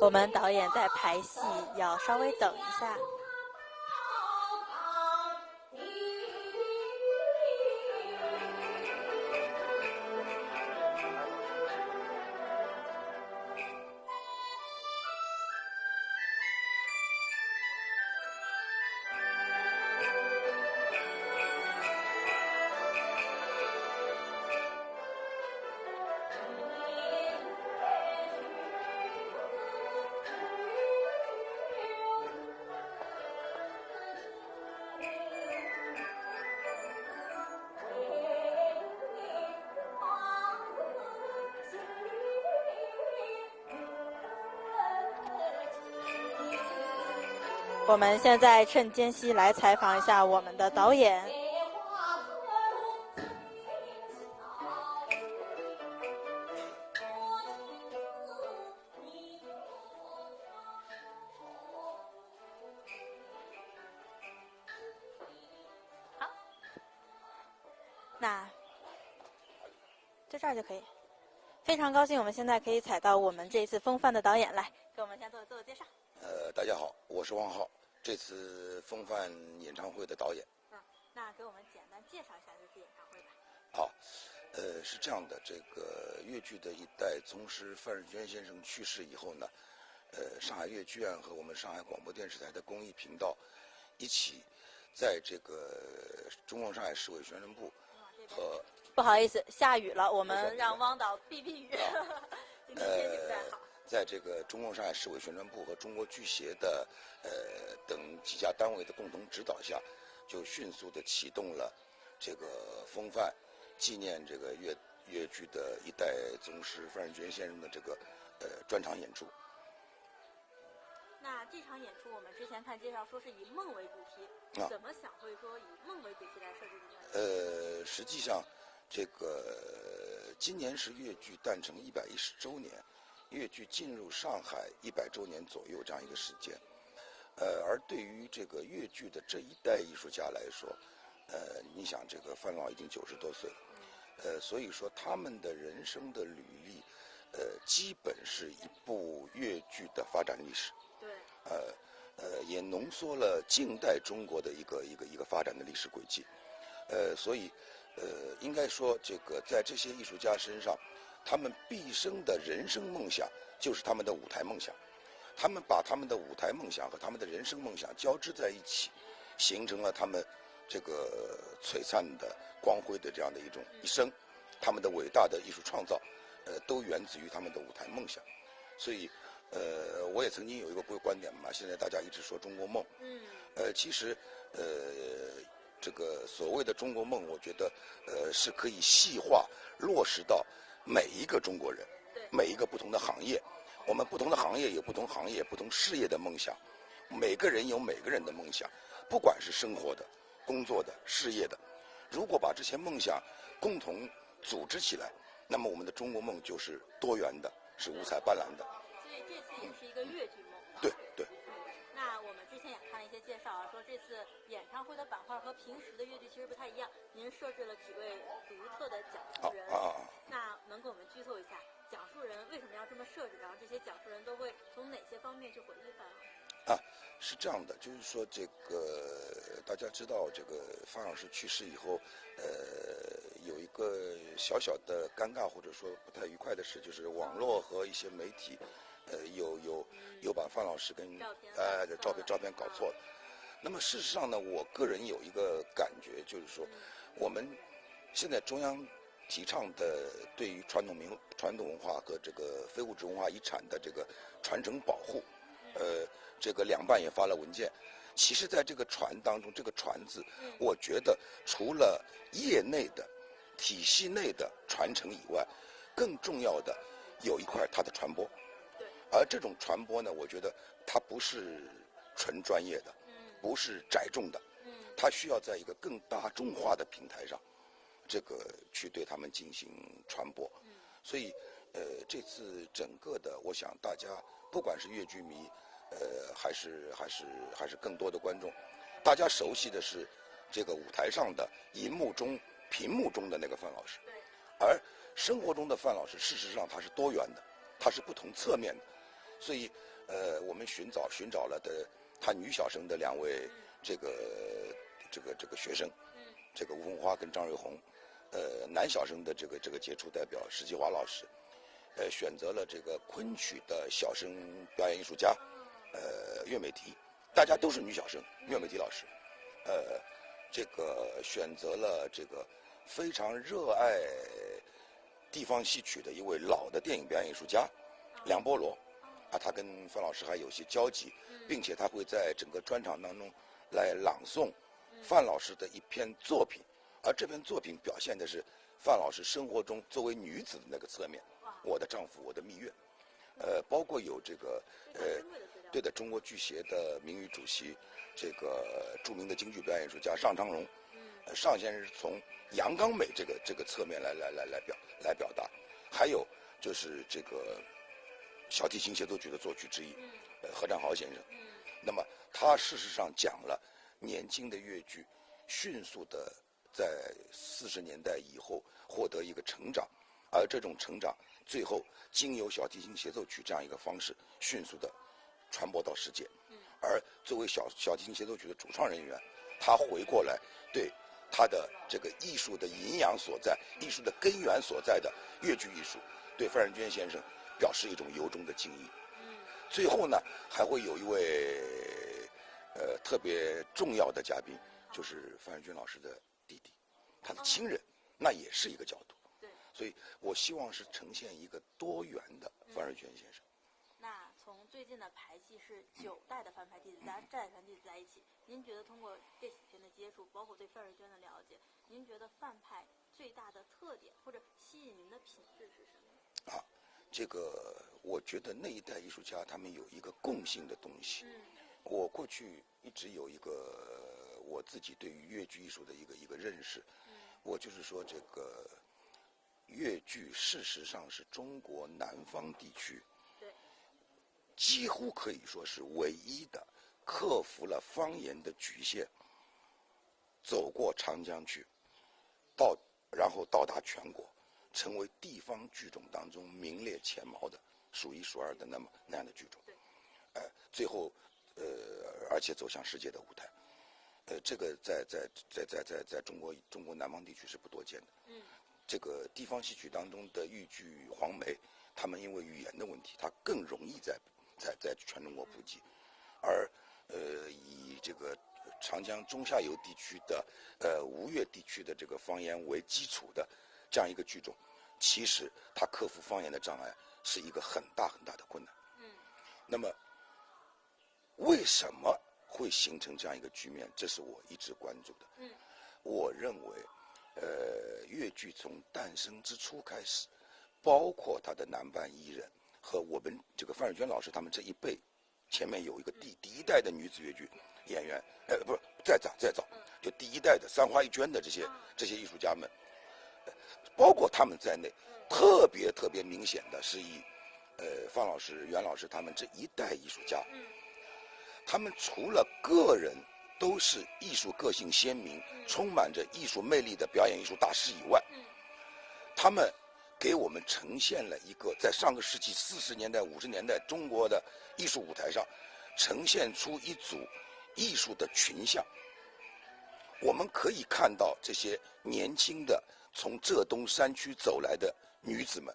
我们导演在排戏，要稍微等一下。我们现在趁间隙来采访一下我们的导演。好，那在这儿就可以。非常高兴，我们现在可以采到我们这一次风范的导演，来给我们先做自我介绍。大家好，我是汪浩，这次风范演唱会的导演。那给我们简单介绍一下这次演唱会吧。好，是这样的，这个粤剧的一代宗师范瑞娟先生去世以后呢，上海粤剧院和我们上海广播电视台的公益频道一起在这个中共上海市委宣传部和不好意思，下雨了，我们让汪导避避雨。今天天气不太好。在这个中共上海市委宣传部和中国剧协的等几家单位的共同指导下，就迅速的启动了这个风范纪念这个粤剧的一代宗师范瑞娟先生的这个专场演出。那这场演出我们之前看介绍说是以梦为主题，怎么想会说以梦为主题来设计这场？实际上，这个今年是越剧诞生110周年，越剧进入上海100周年左右这样一个时间。而对于这个越剧的这一代艺术家来说，你想这个范老已经90多岁了，所以说他们的人生的履历，基本是一部越剧的发展历史。对。也浓缩了近代中国的一个发展的历史轨迹。所以，应该说这个在这些艺术家身上，他们毕生的人生梦想就是他们的舞台梦想。他们把他们的舞台梦想和他们的人生梦想交织在一起，形成了他们这个璀璨的光辉的这样的一生。他们的伟大的艺术创造，都源自于他们的舞台梦想。所以，我也曾经有一个观点嘛，现在大家一直说中国梦。其实，这个所谓的中国梦，我觉得，是可以细化落实到每一个中国人，每一个不同的行业。我们不同的行业有不同行业、不同事业的梦想，每个人有每个人的梦想，不管是生活的、工作的、事业的。如果把这些梦想共同组织起来，那么我们的中国梦就是多元的，是五彩斑斓的。所以这次也是一个越剧梦。对对。那我们之前也看了一些介绍啊，说这次演唱会的版画和平时的越剧其实不太一样，您设置了几位独特的讲述人。那能给我们剧透一下？讲述人为什么要这么设置？然后这些讲述人都会从哪些方面去回忆范老师？是这样的，就是说这个大家知道，这个范老师去世以后，有一个小小的尴尬或者说不太愉快的事，就是网络和一些媒体，有把范老师跟照片搞错了。那么事实上呢，我个人有一个感觉，就是说我们现在中央提倡的对于传统文化和这个非物质文化遗产的这个传承保护，这个两办也发了文件。其实在这个传当中，这个传字，我觉得除了业内的体系内的传承以外，更重要的有一块它的传播。而这种传播呢，我觉得它不是纯专业的，不是窄众的，它需要在一个更大众化的平台上，这个去对他们进行传播。所以这次整个的，我想大家不管是越剧迷，还是更多的观众，大家熟悉的是这个舞台上的荧幕中、屏幕中的那个范老师，而生活中的范老师，事实上他是多元的，他是不同侧面的。所以，我们寻找了的他女小生的2位这个学生，这个吴凤花跟张瑞红，男小生的这个杰出代表施继华老师，选择了这个昆曲的小生表演艺术家，岳美缇，大家都是女小生，岳美缇老师，这个选择了这个非常热爱地方戏曲的一位老的电影表演艺术家梁波罗，他跟范老师还有些交集，并且他会在整个专场当中来朗诵范老师的一篇作品，而这篇作品表现的是范老师生活中作为女子的那个侧面，我的丈夫，我的蜜月，包括有这个对的，中国剧协的名誉主席，这个著名的京剧表演艺术家尚昌荣，尚先生从阳刚美这个侧面来表达，还有就是这个小提琴协奏曲的作曲之一，何占豪先生，那么他事实上讲了年轻的越剧迅速的在40年代以后获得一个成长，而这种成长最后经由小提琴协奏曲这样一个方式迅速的传播到世界，而作为小提琴协奏曲的主创人员，他回过来对他的这个艺术的营养所在、艺术的根源所在的越剧艺术，对范仁娟先生表示一种由衷的敬意。最后呢，还会有一位特别重要的嘉宾，就是范仁娟老师的弟弟，他的亲人，那也是一个角度。所以我希望是呈现一个多元的范仁娟先生。那从最近的排戏是9代的范派弟子，大家寨团弟子在一起，您觉得通过这几天的接触，包括对范仁娟的了解，您觉得范派最大的特点或者吸引您的品质是什么？这个我觉得那一代艺术家他们有一个共性的东西。我过去一直有一个我自己对于粤剧艺术的一个认识，我就是说这个粤剧事实上是中国南方地区几乎可以说是唯一的克服了方言的局限，走过长江去，然后到达全国，成为地方剧种当中名列前茅的数一数二的那样的剧种，最后而且走向世界的舞台，这个在中国南方地区是不多见的。这个地方戏曲当中的豫剧黄梅，他们因为语言的问题，它更容易在全中国普及，而以这个长江中下游地区的吴越地区的这个方言为基础的这样一个剧种，其实它克服方言的障碍是一个很大很大的困难。那么为什么会形成这样一个局面？这是我一直关注的。我认为，粤剧从诞生之初开始，包括他的男扮艺人和我们这个范瑞娟老师他们这一辈，前面有一个第一代的女子粤剧演员，不是再早，就第一代的三花一娟的这些艺术家们，包括他们在内，特别明显的是以范老师、袁老师他们这一代艺术家，他们除了个人都是艺术个性鲜明、充满着艺术魅力的表演艺术大师以外，他们给我们呈现了一个在上个世纪40年代、50年代中国的艺术舞台上，呈现出一组艺术的群像。我们可以看到这些年轻的从浙东山区走来的女子们，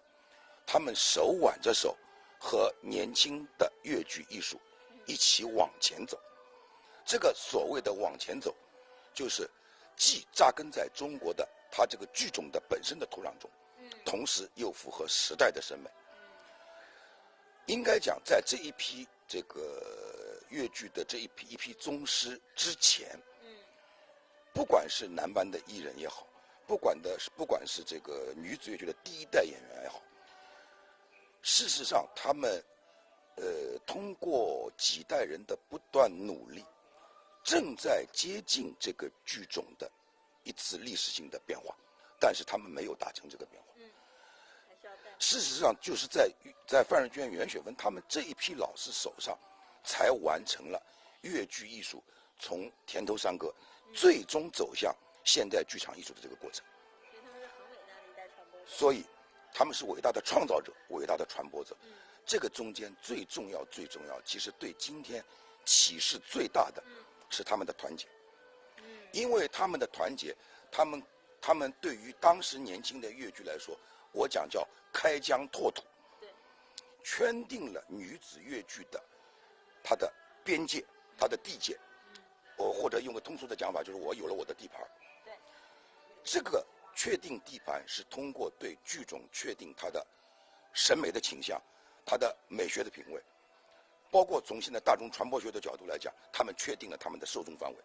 她们手挽着手，和年轻的粤剧艺术一起往前走。这个所谓的往前走，就是既扎根在中国的它这个剧种的本身的土壤中，同时又符合时代的审美。应该讲，在这一批这个粤剧的这一批宗师之前，不管是男班的艺人也好，不管是这个女子粤剧的第一代演员也好，事实上他们通过几代人的不断努力，正在接近这个剧种的一次历史性的变化，但是他们没有达成这个变化。事实上，就是在范瑞娟、袁雪芬他们这一批老师手上，才完成了粤剧艺术从田头山歌最终走向现代剧场艺术的这个过程。所以，他们是伟大的创造者，伟大的传播者。这个中间最重要，其实对今天启示最大的是他们的团结。因为他们的团结，他们对于当时年轻的粤剧来说，我讲叫开疆拓土，圈定了女子粤剧的它的边界、它的地界，或者用个通俗的讲法，就是我有了我的地盘。这个确定地盘是通过对剧种确定它的审美的倾向，它的美学的品味，包括从现在大众传播学的角度来讲，他们确定了他们的受众范围，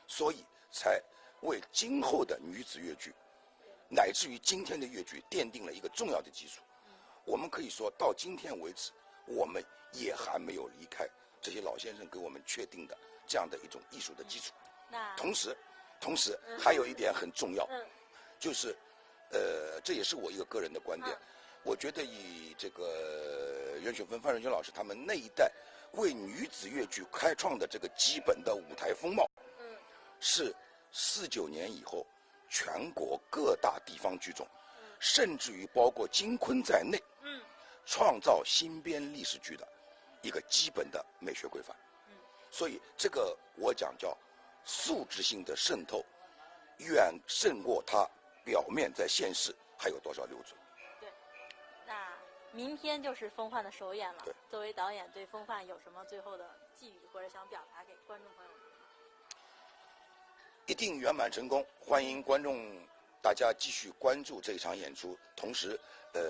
所以才为今后的女子粤剧，乃至于今天的粤剧奠定了一个重要的基础。我们可以说到今天为止，我们也还没有离开这些老先生给我们确定的这样的一种艺术的基础。同时还有一点很重要，就是这也是我一个个人的观点。我觉得以这个袁雪芬、范瑞娟老师他们那一代为女子粤剧开创的这个基本的舞台风貌，是49年以后全国各大地方剧种，甚至于包括京昆在内，创造新编历史剧的一个基本的美学规范。所以这个我讲叫素质性的渗透，远胜过它表面在现世还有多少留存。那明天就是风范的首演了。对，作为导演，对风范有什么最后的寄语或者想表达给观众朋友们？一定圆满成功！欢迎观众大家继续关注这场演出，同时，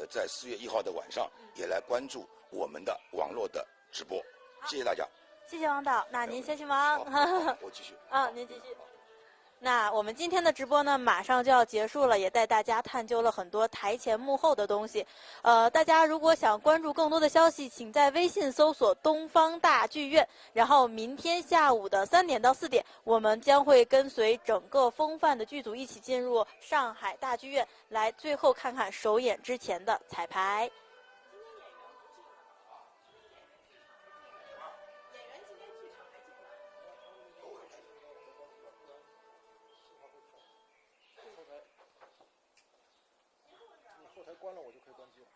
在4月1号的晚上也来关注我们的网络的直播。谢谢大家。谢谢王导，那您先去忙。我继续。您继续。那我们今天的直播呢，马上就要结束了，也带大家探究了很多台前幕后的东西。大家如果想关注更多的消息，请在微信搜索“东方大剧院”，然后明天下午的3点到4点，我们将会跟随整个风范的剧组一起进入上海大剧院，来最后看看首演之前的彩排。后台关了，我就可以关机了。